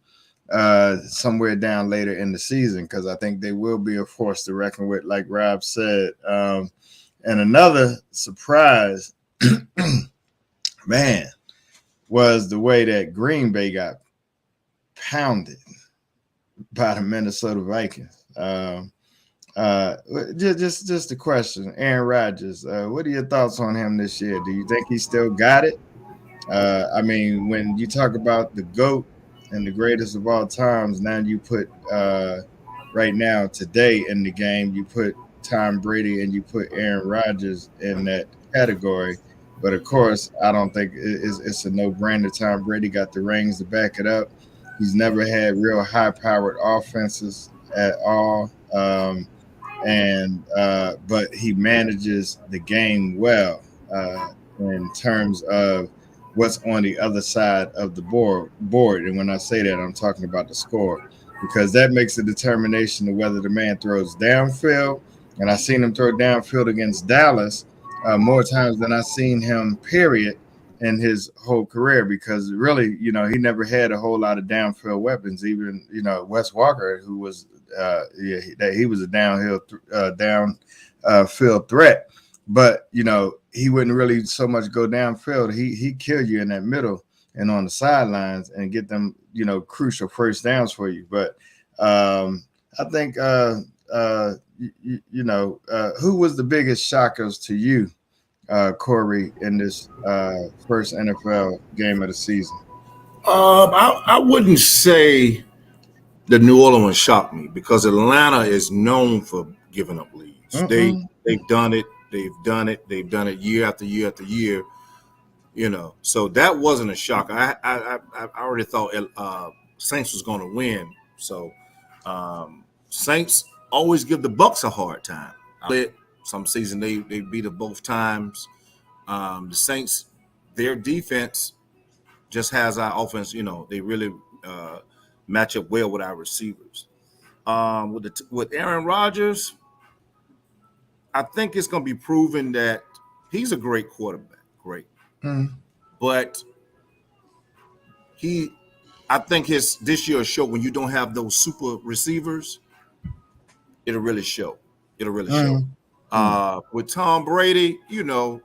somewhere down later in the season, because I think they will be a force to reckon with, like Rob said. And another surprise, man, was the way that Green Bay got pounded by the Minnesota Vikings. Just a question, Aaron Rodgers. What are your thoughts on him this year? Do you think he still got it? I mean, when you talk about the GOAT and the greatest of all times, now you put right now today in the game, you put Tom Brady and you put Aaron Rodgers in that category. But of course, I don't think it's a no-brainer. Tom Brady got the rings to back it up. He's never had real high-powered offenses at all. But he manages the game well in terms of what's on the other side of the board. And when I say that, I'm talking about the score, because that makes a determination of whether the man throws downfield. And I've seen him throw downfield against Dallas more times than I've seen him, period, in his whole career, because really, he never had a whole lot of downfield weapons. Even, Wes Walker, who was he was a downfield threat, but he wouldn't really so much go downfield. He kill you in that middle and on the sidelines and get them crucial first downs for you. But I think who was the biggest shockers to you, Corey, in this first NFL game of the season? I wouldn't say the New Orleans shocked me, because Atlanta is known for giving up leads. They've done it. They've done it year after year after year. So that wasn't a shock. I already thought Saints was going to win. So Saints always give the Bucks a hard time. Some season they beat it both times. The Saints, their defense just has our offense. They really match up well with our receivers. With Aaron Rodgers, I think it's going to be proven that he's a great quarterback. Great. But I think this year show, when you don't have those super receivers, it'll really show. Show. With Tom Brady, who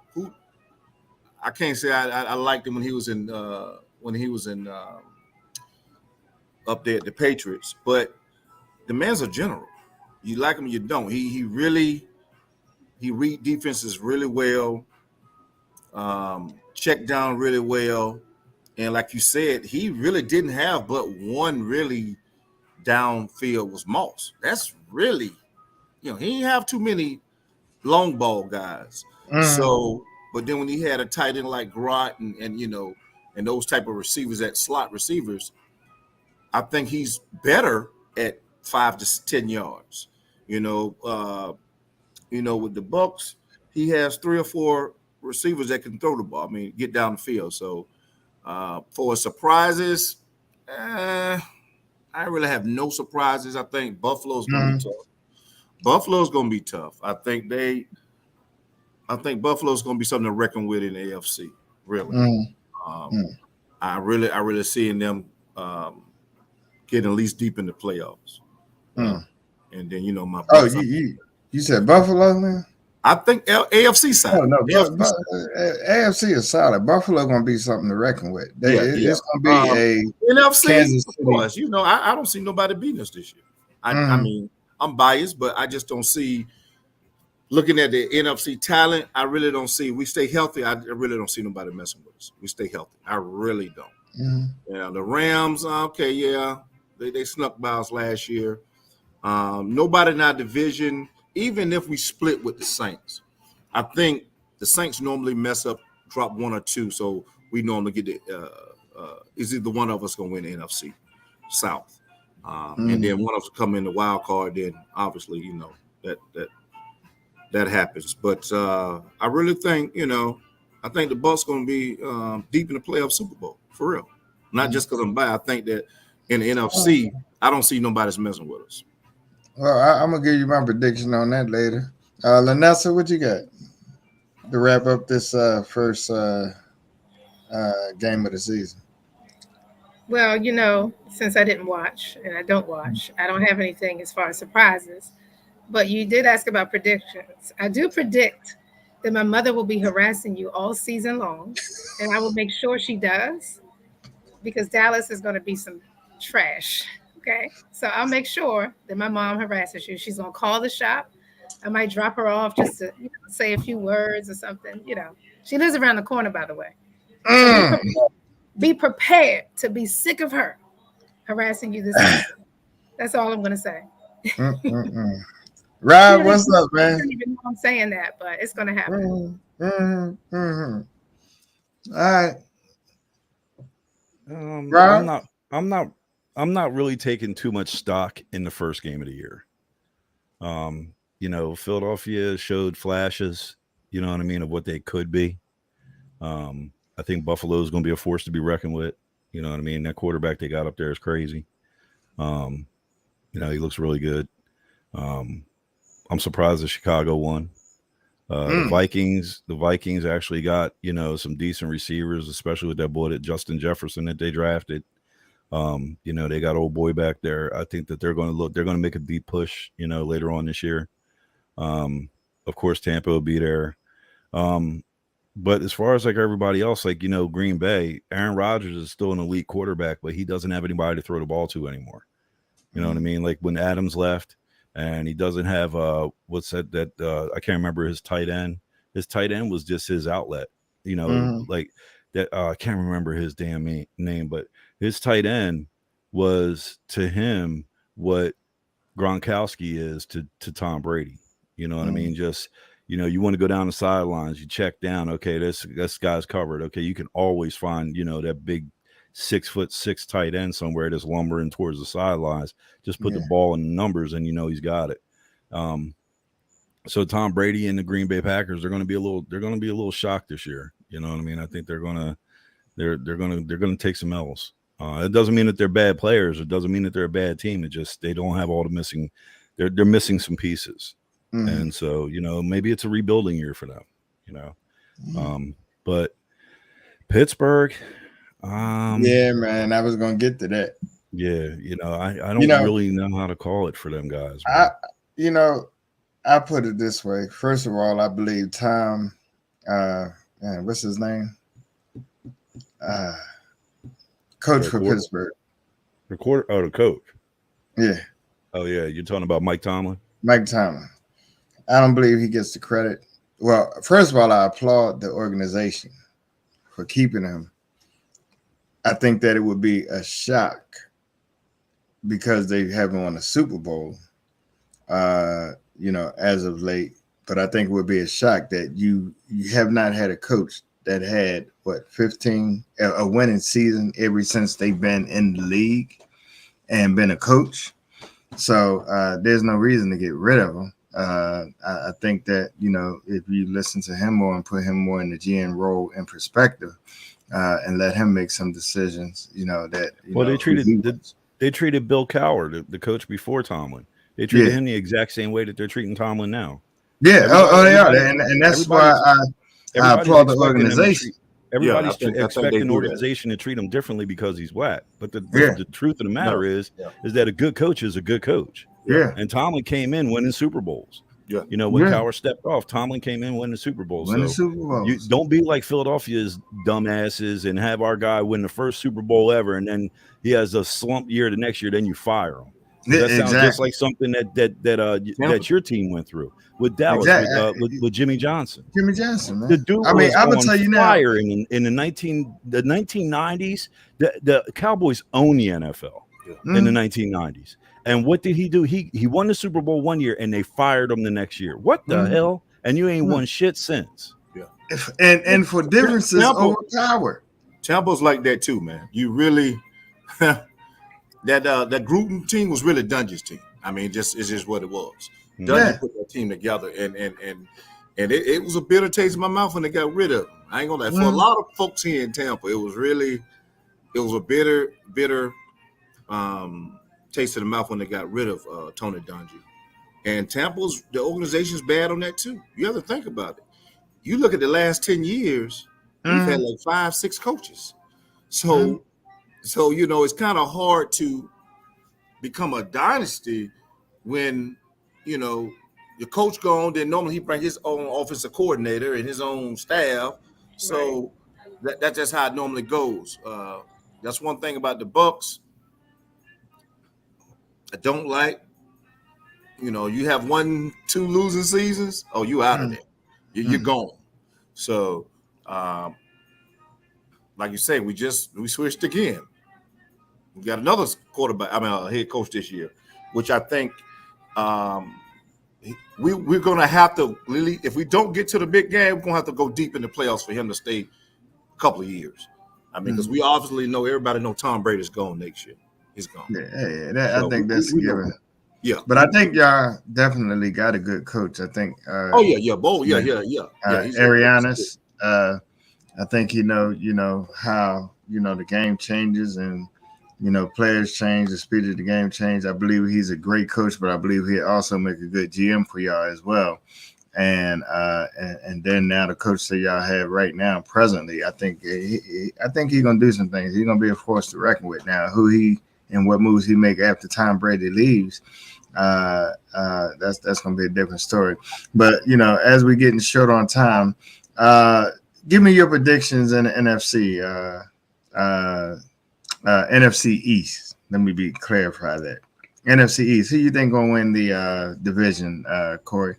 I can't say I liked him when he was in up there at the Patriots, but the man's a general. You like him, you don't. He really He read defenses really well, checked down really well. And like you said, he really didn't have but one really downfield was Moss. That's really, he didn't have too many long ball guys. So, but then when he had a tight end like Grott and and those type of receivers at slot receivers, I think he's better at 5 to 10 yards. With the Bucks, he has 3 or 4 receivers that can throw the ball. I mean, get down the field. So for surprises, I really have no surprises. I think Buffalo's going to be tough. Buffalo's going to be tough. I think Buffalo's going to be something to reckon with in the AFC. Really, I really seeing them getting at least deep in the playoffs. And then my Bucks, you said Buffalo, man. I think AFC side. No, AFC is solid. Buffalo going to be something to reckon with. It's going to be a NFC. Kansas of City. course, I don't see nobody beating us this year. I mean, I'm biased, but I just don't see. Looking at the NFC talent, I really don't see. We stay healthy. I really don't see nobody messing with us. We stay healthy. I really don't. The Rams, okay, yeah, they snuck by us last year. Nobody in our division. Even if we split with the Saints, I think the Saints normally mess up, drop 1 or 2. So we normally get is either one of us going to win the NFC South. And then one of us come in the wild card, then obviously, that happens. But I really think, I think the Bucs going to be deep in the playoff Super Bowl, for real. Not just because I'm by. I think that in the NFC, I don't see nobody's messing with us. Well, I'm going to give you my prediction on that later. Lenessa, what you got to wrap up this first game of the season? Well, since I didn't watch and I don't watch, I don't have anything as far as surprises. But you did ask about predictions. I do predict that my mother will be harassing you all season long, and I will make sure she does, because Dallas is going to be some trash. Okay, so I'll make sure that my mom harasses you. She's going to call the shop. I might drop her off just to say a few words or something. She lives around the corner, by the way. So be prepared to be sick of her harassing you this season. That's all I'm going to say. Rob, what's up, man? I don't even know I'm saying that, but it's going to happen. All right. Rob? I'm not really taking too much stock in the first game of the year. Philadelphia showed flashes, of what they could be. I think Buffalo is going to be a force to be reckoned with. That quarterback they got up there is crazy. He looks really good. I'm surprised that Chicago won. The Vikings actually got, some decent receivers, especially with that boy that Justin Jefferson that they drafted. They got old boy back there. I think that they're going to make a deep push, later on this year. Of course, Tampa will be there. But as far as everybody else, Green Bay, Aaron Rodgers is still an elite quarterback, but he doesn't have anybody to throw the ball to anymore. You know what I mean? Like when Adams left and he doesn't have, I can't remember his tight end. His tight end was just his outlet, like that. I can't remember his damn name, but his tight end was to him what Gronkowski is to Tom Brady. You know what I mean? Just, you want to go down the sidelines, you check down. Okay, this guy's covered. Okay, you can always find, that big 6'6" tight end somewhere that's lumbering towards the sidelines. Just put the ball in the numbers, and he's got it. So Tom Brady and the Green Bay Packers, they're going to be a little shocked this year. You know what I mean? I think they're going to take some L's. It doesn't mean that they're bad players. It doesn't mean that they're a bad team. It just they don't have all the missing. They're missing some pieces, and so maybe it's a rebuilding year for them. But Pittsburgh. Yeah, man, I was gonna get to that. Yeah, I don't really know how to call it for them guys. I put it this way. First of all, I believe Tom. What's his name? Coach for Pittsburgh. The coach. Yeah. Oh yeah, you're talking about Mike Tomlin. Mike Tomlin. I don't believe he gets the credit. Well, first of all, I applaud the organization for keeping him. I think that it would be a shock because they haven't won a Super Bowl, as of late. But I think it would be a shock that you have not had a coach that had 15 a winning season ever since they've been in the league and been a coach. So there's no reason to get rid of him. I think that if you listen to him more and put him more in the GM role in perspective, and let him make some decisions, they treated Bill Cowher, the coach before Tomlin. They treated him the exact same way that they're treating Tomlin now. Yeah, they are, and that's why I applaud the organization. Everybody's expecting the organization to treat him differently because he's whack. But the truth of the matter is that a good coach is a good coach. Yeah. And Tomlin came in winning Super Bowls. Yeah. When Cowher stepped off, Tomlin came in winning the Super Bowl. You don't be like Philadelphia's dumbasses and have our guy win the first Super Bowl ever, and then he has a slump year the next year, then you fire him. That sounds just like something that your team went through with Dallas, with Jimmy Johnson. Jimmy Johnson, man. The dude I'm gonna tell you now. In the 1990s, the Cowboys owned the NFL in the 1990s. And what did he do? He won the Super Bowl one year, and they fired him the next year. What the hell? And you ain't won shit since. Yeah. And for differences over power. Tampa's like that too, man. You really that Gruden team was really Dungy's team. I mean, it's just what it was. Dungy put that team together, and it was a bitter taste in my mouth when they got rid of him. I ain't gonna lie. For a lot of folks here in Tampa, it was a bitter taste in the mouth when they got rid of Tony Dungy. And the organization's bad on that too. You have to think about it. You look at the last 10 years, we've had like 5-6 coaches. So it's kind of hard to become a dynasty when, your coach gone, then normally he bring his own offensive coordinator and his own staff. So that's just how it normally goes. That's one thing about the Bucs I don't like. You have 1-2 losing seasons, you out of there. You're gone. So, like you say, we switched again. We got another head coach this year, which I think we're going to have to really, if we don't get to the big game, we're going to have to go deep in the playoffs for him to stay a couple of years. I mean, because we obviously everybody know Tom Brady's gone next year. He's gone. I think that's a given. Yeah, but I think y'all definitely got a good coach. I think. Arianis. I think he know how the game changes and players change, the speed of the game change. I believe he's a great coach, but I believe he also make a good GM for y'all as well. And then now the coach that y'all have right now, presently, I think he's gonna do some things. He's gonna be a force to reckon with. Now, who he and what moves he make after Tom Brady leaves, that's gonna be a different story. But as we're getting short on time, give me your predictions in the NFC, NFC East. Let me clarify that. NFC East. Who you think gonna win the division, Corey?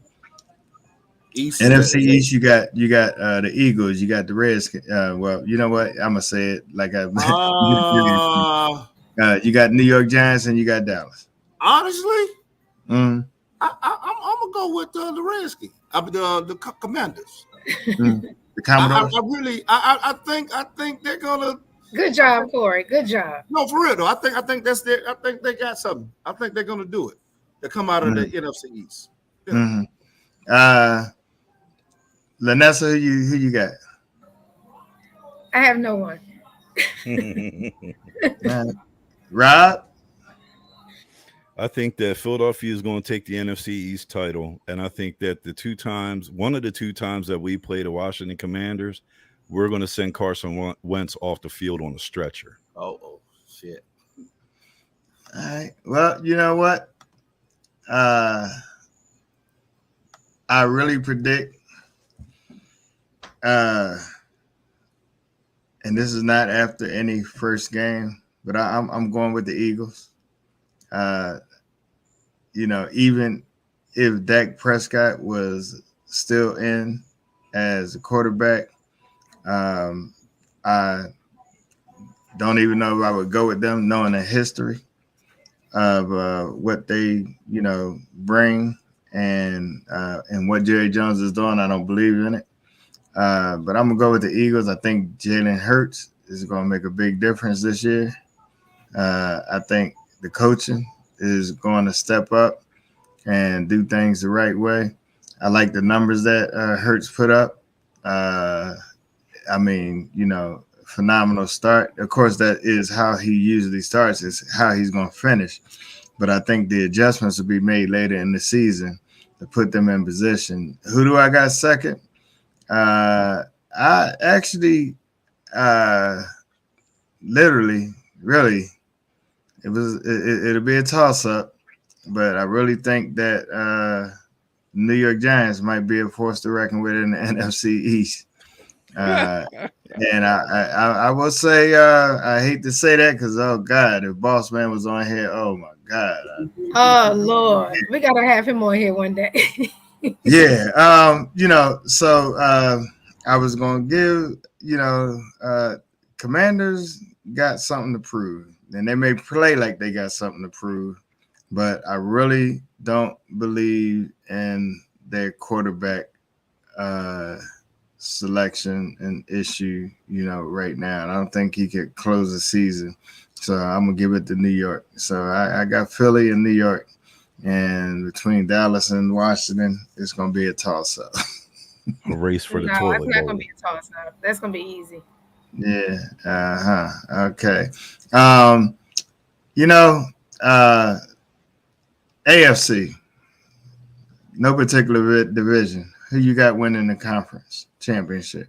East, NFC East, you got the Eagles, you got the Redskins. Well, you know what? I'm gonna say it like I. You got New York Giants and you got Dallas. Honestly, I'm gonna go with the Redskins. The Commanders. The Commodores. I think they're gonna. Good job, Corey. Good job. No, for real though. I think that's their. I think they got something. I think they're gonna do it. They come out of the NFC East. Yeah. Lenessa, who you got? I have no one. Rob? I think that Philadelphia is going to take the NFC East title, and I think that one of the two times that we play the Washington Commanders, we're going to send Carson Wentz off the field on a stretcher. Oh, shit. All right. Well, you know what? I really predict, and this is not after any first game, but I'm going with the Eagles. Even if Dak Prescott was still in as a quarterback, I don't even know if I would go with them, knowing the history of what they, bring and what Jerry Jones is doing. I don't believe in it. But I'm gonna go with the Eagles. I think Jalen Hurts is going to make a big difference this year. I think the coaching is going to step up and do things the right way. I like the numbers that Hurts put up. Phenomenal start. Of course, that is how he usually starts, is how he's going to finish. But I think the adjustments will be made later in the season to put them in position. Who do I got second? I actually, literally, really, it'll be a toss-up, but I really think that New York Giants might be a force to reckon with in the NFC East. And I will say, I hate to say that because, oh God, if Boss Man was on here, oh my God. Oh Lord, we gotta have him on here one day. Yeah, so I was gonna give, Commanders got something to prove, and they may play like they got something to prove, but I really don't believe in their quarterback selection and issue, right now. And I don't think he could close the season. So I'm gonna give it to New York. So I got Philly and New York, and between Dallas and Washington, it's gonna be a toss-up. A race for the No, toilet it's not bowl. gonna be a toss-up. That's gonna be easy. Yeah. Okay. AFC. No particular division. Who you got winning the conference championship?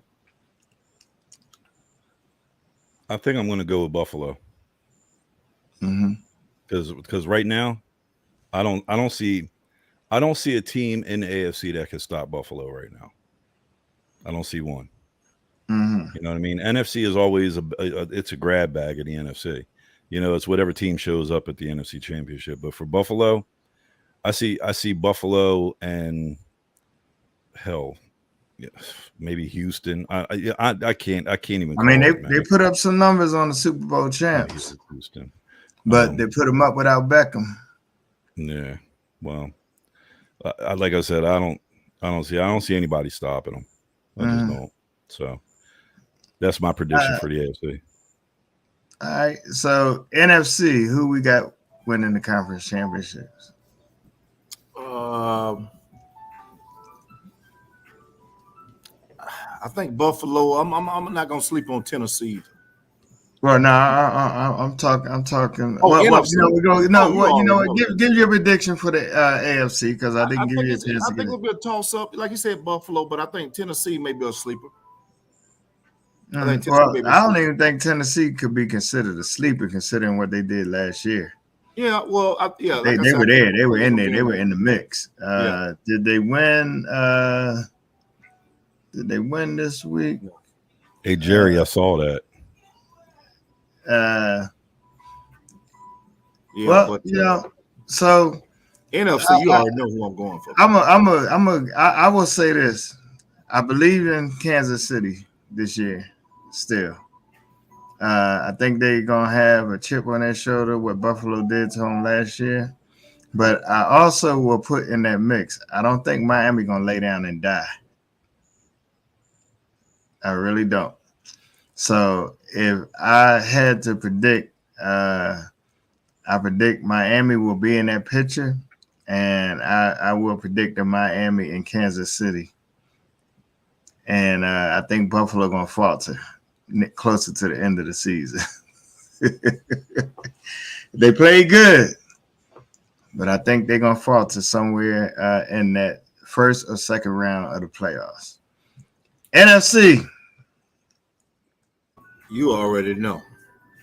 I think I'm going to go with Buffalo. Because right now, I don't see a team in the AFC that can stop Buffalo right now. I don't see one. You know what I mean? NFC is always it's a grab bag of the NFC. It's whatever team shows up at the NFC Championship. But for Buffalo, I see Buffalo and hell, maybe Houston. I can't even. I mean, they put up some numbers on the Super Bowl champs, Houston, but they put them up without Beckham. Yeah, well, like I said, I don't see anybody stopping them. I just don't. So that's my prediction for the AFC. All right, so NFC, who we got winning the conference championships? I think Buffalo. I'm not gonna sleep on Tennessee. Well, no, I'm talking. Oh, We're going. Give your prediction for the AFC, because I didn't give you a chance. I think it'll be a toss up. Like you said, Buffalo, but I think Tennessee may be a sleeper. I don't even think Tennessee could be considered a sleeper, considering what they did last year. Yeah, well, They were there. They were in there. They were in the mix. Did they win? Did they win this week? Hey Jerry, I saw that. So NFC, you already know who I'm going for. I will say this. I believe in Kansas City this year still. I think they're gonna have a chip on their shoulder, what Buffalo did to them last year. But I also will put in that mix, I don't think Miami gonna lay down and die. I really don't. So if I had to predict, I predict Miami will be in that picture, and I will predict a Miami and Kansas City. And I think Buffalo going to falter closer to the end of the season. They play good, but I think they're going to falter somewhere in that first or second round of the playoffs. NFC. You already know.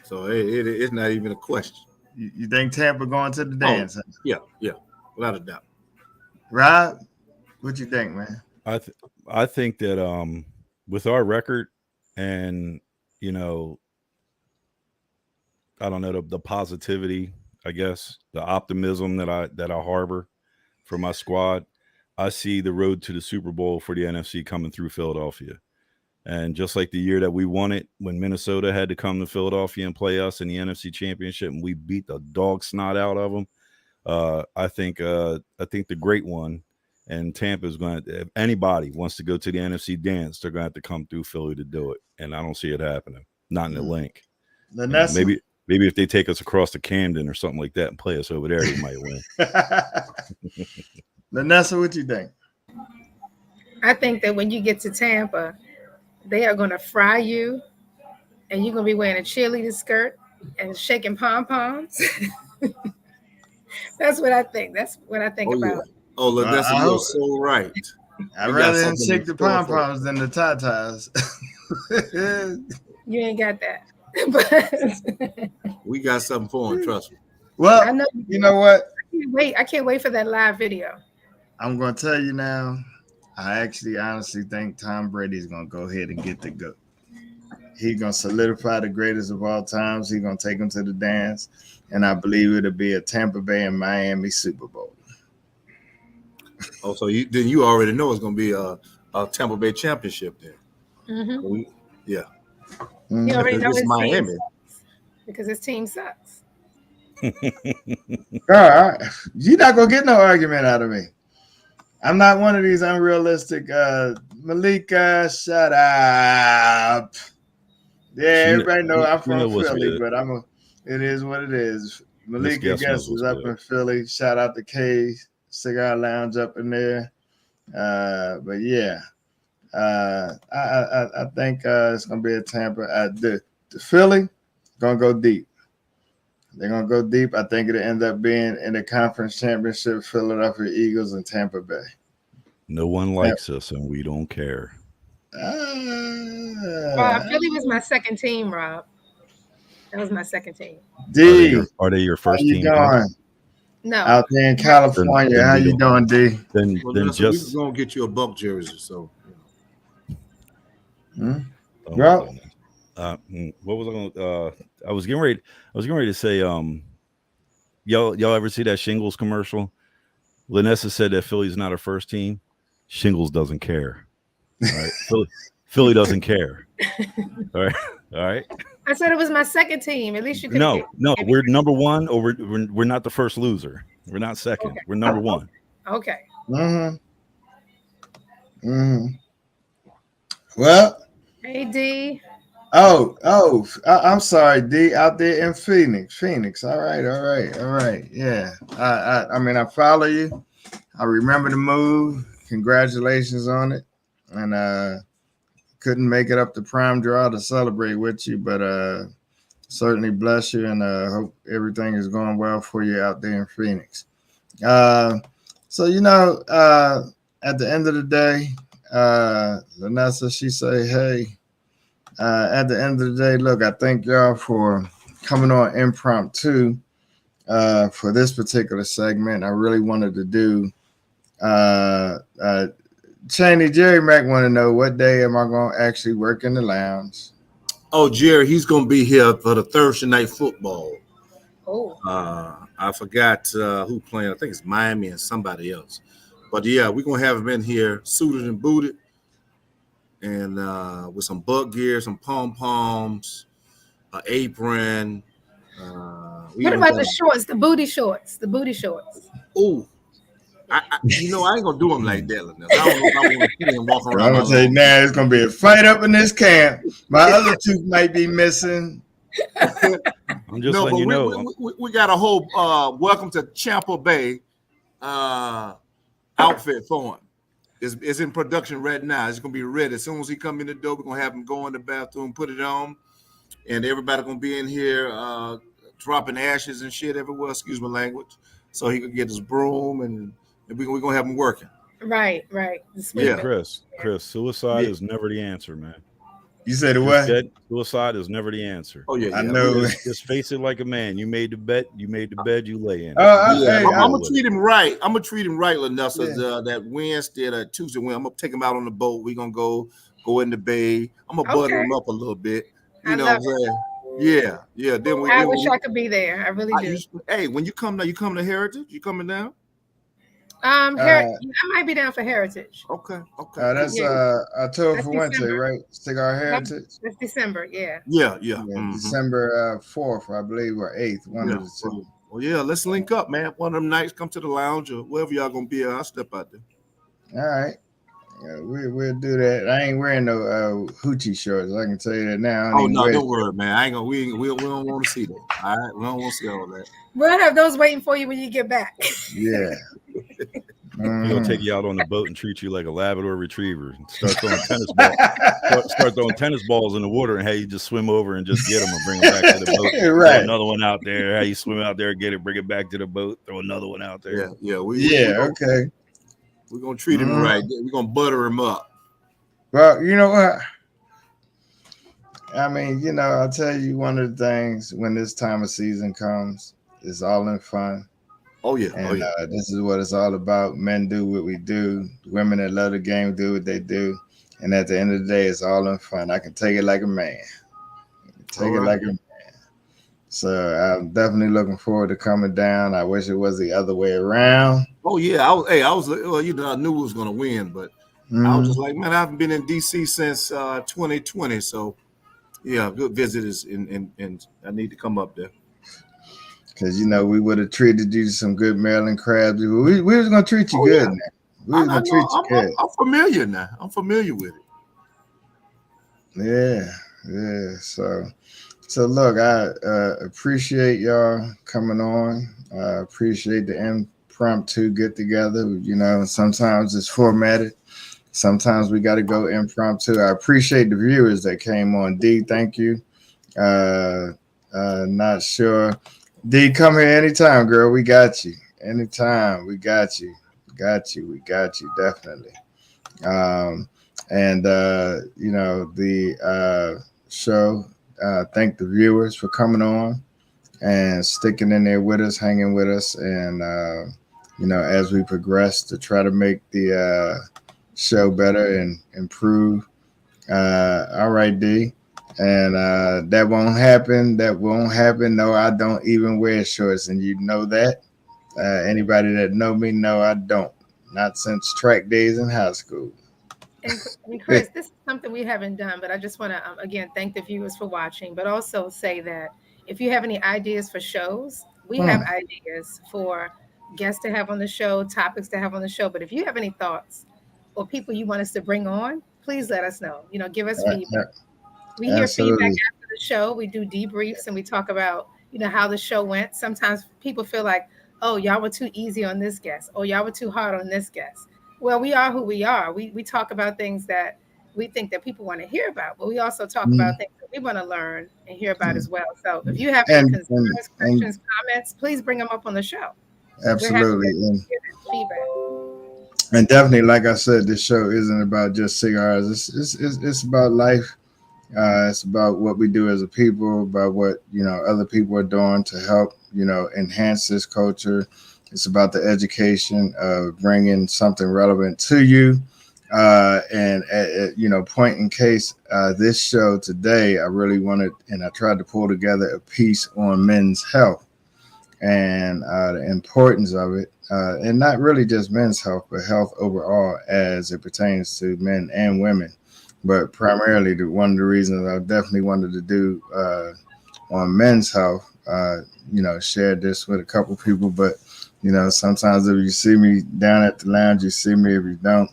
So it's not even a question. You think Tampa going to the dance? Yeah, without a doubt. Rob, what you think, man? I think that with our record and I don't know, the positivity, I guess, the optimism that I harbor, for my squad, I see the road to the Super Bowl for the NFC coming through Philadelphia. And just like the year that we won it, when Minnesota had to come to Philadelphia and play us in the NFC Championship, and we beat the dog snot out of them, I think the great one, and Tampa is going to. If anybody wants to go to the NFC dance, they're going to have to come through Philly to do it, and I don't see it happening. Not in the link. Maybe if they take us across to Camden or something like that and play us over there, they might win. Lenessa, what you think? I think that when you get to Tampa, they are going to fry you, and you're going to be wearing a cheerleader skirt and shaking pom-poms. That's what I think. That's what I think about. Yeah. Oh, Lenessa, you're so right. I'd rather them shake the pom-poms than the tatas. You ain't got that. But we got something for him, trust me. Well, I know, you know what? I can't wait for that live video. I'm going to tell you now, I actually honestly think Tom Brady's going to go ahead and get the GOAT. He's going to solidify the greatest of all times. He's going to take him to the dance. And I believe it'll be a Tampa Bay and Miami Super Bowl. Oh, so you already know it's going to be a Tampa Bay championship then. Mm-hmm. Yeah. Mm-hmm. You already know it's Miami. Because his team sucks. All right. You're not going to get no argument out of me. I'm not one of these unrealistic. Malika, shut up. Yeah, everybody know I'm from Philly, but it is what it is. Malika guesses up in Philly. Shout out to K Cigar Lounge up in there. But yeah, I think it's gonna be a Tampa. The Philly gonna go deep. They're gonna go deep. I think it'll end up being in the conference championship, Philadelphia Eagles and Tampa Bay. No one likes us, and we don't care. Philly was my second team, Rob. That was my second team. D, are they your first team? No. Out there in California, how you doing, D? Then just we're gonna get you a Buck jersey. So. Bro. What was I going? I was getting ready to say. Y'all ever see that Shingles commercial? Lenessa said that Philly's not her first team. Shingles doesn't care. All right, Philly doesn't care. All right. I said it was my second team. At least you could. No, we're number one, or we're not the first loser. We're not second. Okay. We're number one. Okay. Well. Hey, D. I'm sorry, D. Out there in Phoenix. All right. Yeah. I mean, I follow you. I remember the move. Congratulations on it. And couldn't make it up to Prime Draw to celebrate with you, but certainly bless you, and hope everything is going well for you out there in Phoenix. So at the end of the day, Lenessa, she say, hey, at the end of the day, look, I thank y'all for coming on impromptu for this particular segment. I really wanted to do Chaney, Jerry Mack want to know, what day am I going to actually work in the lounge? Oh, Jerry, he's going to be here for the Thursday night football. Oh. I forgot who playing. I think it's Miami and somebody else. But yeah, we're going to have him in here suited and booted, and with some buck gear, some pom-poms, an apron. What about the shorts, the booty shorts? Oh. I ain't gonna do him like that. I don't know if I want to see him walking around. I'm gonna say now it's gonna be a fight up in this camp. My other tooth might be missing. I'm just letting you know. We got a whole welcome to Tampa Bay outfit for him. It's in production right now. It's gonna be ready as soon as he come in the door. We're gonna have him go in the bathroom, put it on, and everybody gonna be in here dropping ashes and shit everywhere. Excuse my language. So he could get his broom and we're gonna have him working. Right. Yeah, Chris, suicide is never the answer, man. You said what? Suicide is never the answer. Oh yeah, I know. Just face it like a man. You made the bet. You made the bed. You lay in it. I'm gonna treat him right. Lenessa. Yeah. That Wednesday, that Tuesday, when I'm gonna take him out on the boat. We're gonna go in the bay. I'm gonna butter him up a little bit. You know what I'm saying? Yeah. Then I wish I could be there. I really do. Hey, when you come to Heritage, you coming down? I might be down for Heritage. Okay. That's October That's for Wednesday, December. right? Cigar Nope, Heritage. that's December. Yeah. Yeah. December 4th, I believe, or 8th, one of the two. Well, yeah, let's link up, man. One of them nights, come to the lounge or wherever y'all gonna be. I'll step out there. All right. Yeah, we'll do that. I ain't wearing no hoochie shorts. I can tell you that now. Oh no, don't worry, man. I ain't gonna. We don't want to see that. All right, we don't want to see all that. We'll have those waiting for you when you get back. Yeah. We're gonna take you out on the boat and treat you like a Labrador Retriever. And start throwing tennis balls. Start throwing tennis balls in the water, and how you just swim over and just get them and bring them back to the boat. Right. Throw another one out there. How you swim out there, get it, bring it back to the boat. Throw another one out there. Okay. We're gonna treat him right. We're gonna butter him up. Well, you know what? I mean, I'll tell you one of the things when this time of season comes, it's all in fun. Oh yeah. And this is what it's all about. Men do what we do. Women that love the game do what they do. And at the end of the day, it's all in fun. I can take it like a man. Like a man. So I'm definitely looking forward to coming down. I wish it was the other way around. Oh yeah. I was. Well, I knew we was gonna win, but I was just like, man, I haven't been in DC since 2020. So yeah, good visitors, and I need to come up there. Because we would have treated you to some good Maryland crabs. We was gonna treat you good. Yeah. Now. We was gonna treat you good. I'm familiar now. I'm familiar with it. Yeah. So look, I appreciate y'all coming on. I appreciate the impromptu get together. Sometimes it's formatted. Sometimes we got to go impromptu. I appreciate the viewers that came on. D, thank you. Not sure. D, come here anytime, girl. We got you. Anytime. We got you. We got you, definitely. The show, thank the viewers for coming on and sticking in there with us, hanging with us. And, as we progress to try to make the show better and improve. All right, D. And that won't happen. No, I don't even wear shorts, and you know that. Anybody that know me know I don't. Not since track days in high school. And Chris, this is something we haven't done, but I just want to again thank the viewers for watching, but also say that if you have any ideas for shows, we have ideas for guests to have on the show, topics to have on the show. But if you have any thoughts or people you want us to bring on, please let us know. Give us feedback. We hear feedback after the show. We do debriefs and we talk about, how the show went. Sometimes people feel like, oh, y'all were too easy on this guest. Oh, y'all were too hard on this guest. Well, we are who we are. We talk about things that we think that people want to hear about, but we also talk about things that we want to learn and hear about as well. So if you have any concerns, questions, comments, please bring them up on the show. Absolutely. And definitely, like I said, this show isn't about just cigars. It's about life. It's about what we do as a people, about what other people are doing to help enhance this culture. It's about the education of bringing something relevant to you. And point in case, this show today, I really wanted, and I tried to pull together a piece on men's health and the importance of it, and not really just men's health, but health overall as it pertains to men and women. But primarily, one of the reasons I definitely wanted to do on men's health, share this with a couple people. But, sometimes if you see me down at the lounge, you see me. If you don't,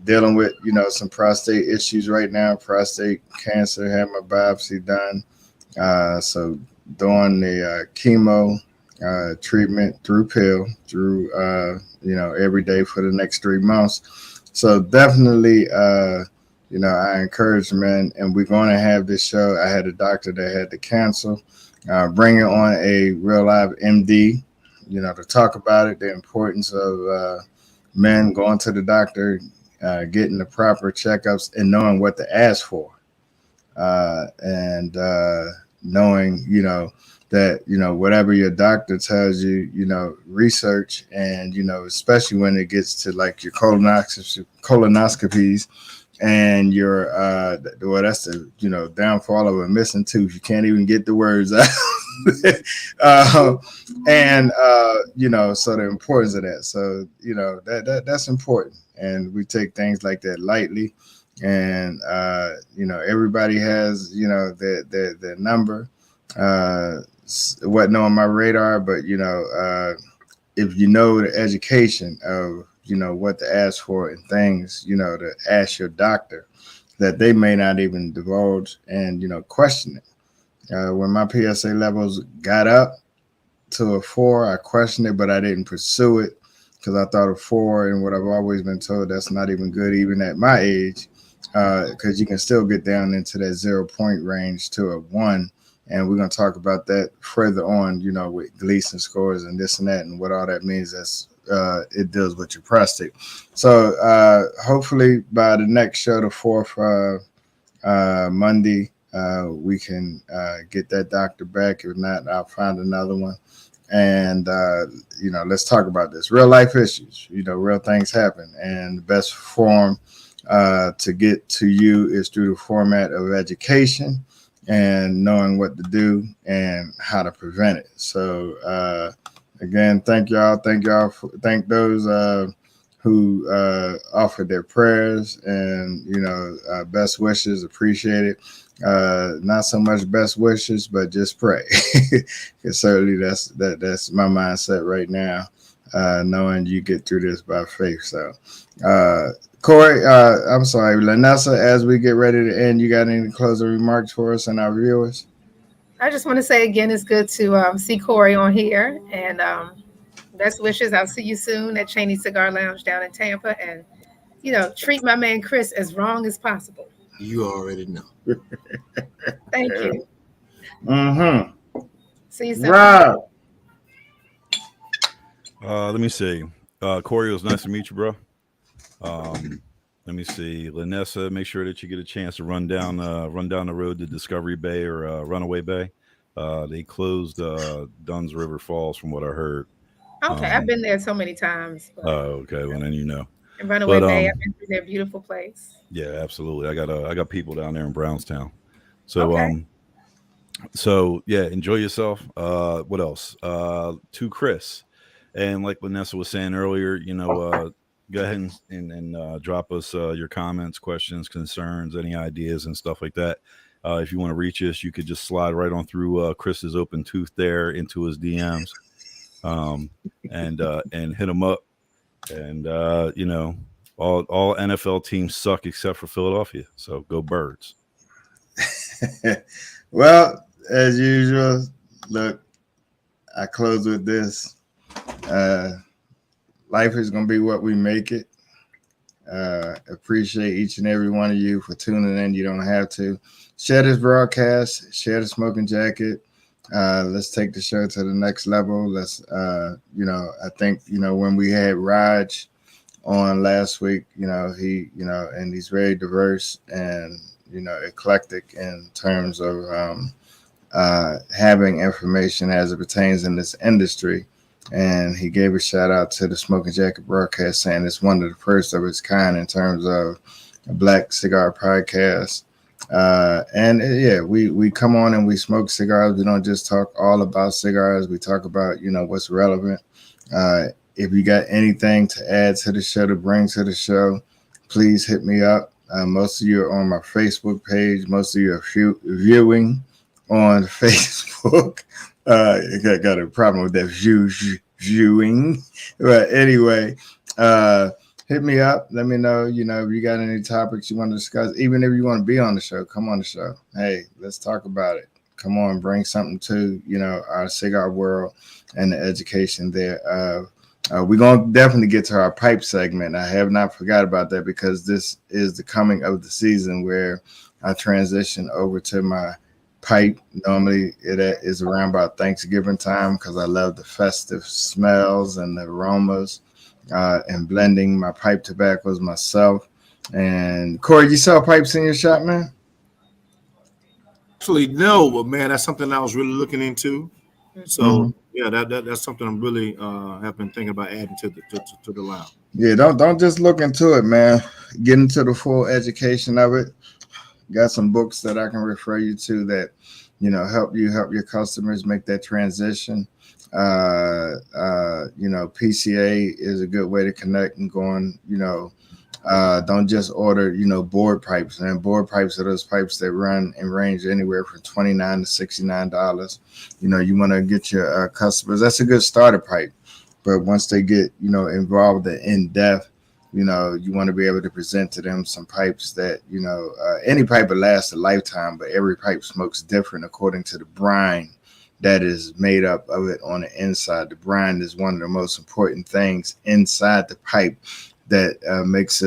dealing with, some prostate issues right now, prostate cancer, had my biopsy done. So doing the chemo treatment through pill, through, every day for the next 3 months. So definitely, I encourage men, and we're going to have this show. I had a doctor that had to cancel, bringing on a real live MD, to talk about it, the importance of men going to the doctor, getting the proper checkups and knowing what to ask for. And knowing, that, whatever your doctor tells you, research and, especially when it gets to like your colonoscopies and your, that's the, downfall of a missing tooth. You can't even get the words out. And so the importance of that. So that's important, and we take things like that lightly. And everybody has their number. Wasn't on my radar, but if the education of what to ask for and things, to ask your doctor that they may not even divulge, and question it. When my PSA levels got up to a 4, I questioned it, but I didn't pursue it because I thought a 4, and what I've always been told, that's not even good even at my age, because you can still get down into that 0 point range to a 1. And we're going to talk about that further on, with Gleason scores and this and that, and what all that means. That's it deals with your prostate. So hopefully by the next show, the 4th Monday, we can get that doctor back. If not, I'll find another one. And, let's talk about this. Real life issues, real things happen. And the best form to get to you is through the format of education and knowing what to do and how to prevent it. So, again, thank y'all. Thank those who offered their prayers and, best wishes. Appreciate it. Not so much best wishes, but just pray. Because certainly that's my mindset right now, knowing you get through this by faith. So, Corey, I'm sorry, Lenessa, as we get ready to end, you got any closing remarks for us and our viewers? I just want to say again, it's good to see Corey on here, and best wishes. I'll see you soon at Chaney Cigar Lounge down in Tampa, and treat my man Chris as wrong as possible. You already know. Thank you. Mm-hmm. See you soon. Rob. Let me see. Corey, it was nice to meet you, bro. Let me see. Lenessa, make sure that you get a chance to run down the road to Discovery Bay or Runaway Bay. They closed Dunn's River Falls, from what I heard. Okay, I've been there so many times. Oh, okay. Well, then And Runaway Bay, I've been through their beautiful place. Yeah, absolutely. I got people down there in Brownstown. So okay. So yeah, enjoy yourself. What else? To Chris, and like Lenessa was saying earlier, go ahead and drop us your comments, questions, concerns, any ideas and stuff like that. If you want to reach us, you could just slide right on through Chris's open tooth there into his DMs, and hit him up. And all NFL teams suck except for Philadelphia. So go Birds. Well, as usual, look, I close with this. Life is going to be what we make it. Appreciate each and every one of you for tuning in. You don't have to. Share this broadcast. Share the Smoking Jacket. Let's take the show to the next level. Let's, I think, when we had Raj on last week, he, and he's very diverse and, eclectic in terms of having information as it pertains in this industry. And he gave a shout out to the Smoking Jacket broadcast, saying it's one of the first of its kind in terms of a Black cigar podcast. We come on and we smoke cigars. We don't just talk all about cigars. We talk about, what's relevant. If you got anything to add to the show, to bring to the show, please hit me up. Most of you are on my Facebook page. Most of you are viewing on Facebook. I got a problem with that viewing. But anyway, hit me up. Let me know, if you got any topics you want to discuss. Even if you want to be on the show, come on the show. Hey, let's talk about it. Come on, bring something to, our cigar world and the education there. We're going to definitely get to our pipe segment. I have not forgot about that because this is the coming of the season where I transition over to my pipe. Normally it is around about Thanksgiving time because I love the festive smells and the aromas and blending my pipe tobaccos myself. And Corey, you sell pipes in your shop, man? Actually, no, but man, that's something I was really looking into. So yeah, that's something I'm really have been thinking about adding to the line. Yeah, don't just look into it, man. Get into the full education of it. Got some books that I can refer you to that help your customers make that transition. PCA is a good way to connect and going. Don't just order, board pipes. And board pipes are those pipes that run and range anywhere from $29 to $69. You want to get your customers. That's a good starter pipe. But once they get, involved in depth, you want to be able to present to them some pipes that, any pipe will last a lifetime, but every pipe smokes different according to the brine that is made up of it on the inside. The brine is one of the most important things inside the pipe that makes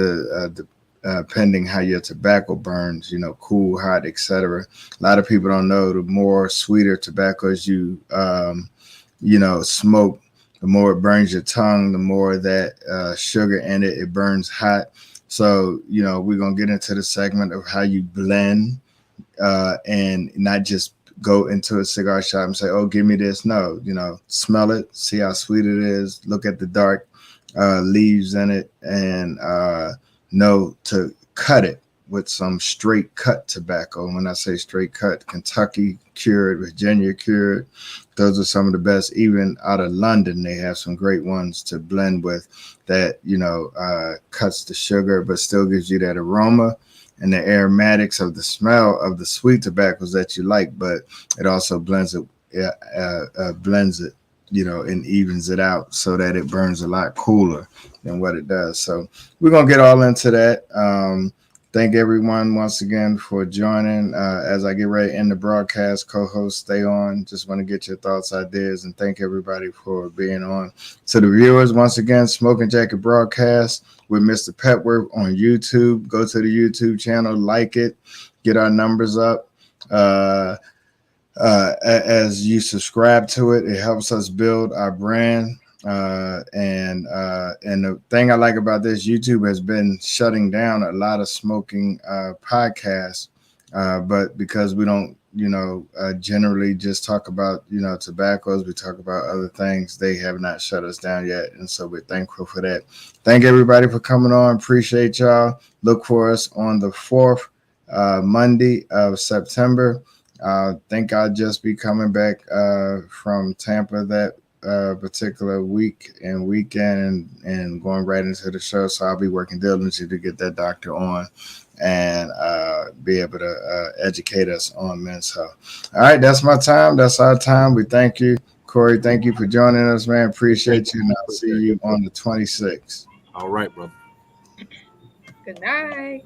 pending how your tobacco burns, cool, hot, etc. A lot of people don't know the more sweeter tobaccos you smoke, the more it burns your tongue, the more that sugar in it, it burns hot. So, we're going to get into the segment of how you blend and not just go into a cigar shop and say, oh, give me this. No, smell it, see how sweet it is, look at the dark leaves in it, and know to cut it with some straight cut tobacco. When I say straight cut, Kentucky cured, Virginia cured, those are some of the best. Even out of London, they have some great ones to blend with that, cuts the sugar, but still gives you that aroma and the aromatics of the smell of the sweet tobaccos that you like, but it also blends it, and evens it out so that it burns a lot cooler than what it does. So we're going to get all into that. Thank everyone once again for joining. As I get ready to end the broadcast, co-host, stay on. Just want to get your thoughts, ideas, and thank everybody for being on. To the viewers, once again, Smoking Jacket Broadcast with Mr. Petworth on YouTube. Go to the YouTube channel, like it, get our numbers up. As you subscribe to it, it helps us build our brand. And the thing I like about this, YouTube has been shutting down a lot of smoking podcasts, but because we don't, generally just talk about, tobaccos, we talk about other things, they have not shut us down yet. And so we're thankful for that. Thank everybody for coming on. Appreciate y'all. Look for us on the 4th Monday of September. I think I'll just be coming back from Tampa that particular week and weekend and going right into the show. So I'll be working diligently to get that doctor on and be able to educate us on men's health. All right, that's my time. That's our time. We thank you. Corey, thank you for joining us, man. Appreciate you. And I'll see you on the 26th. All right, brother. Good night.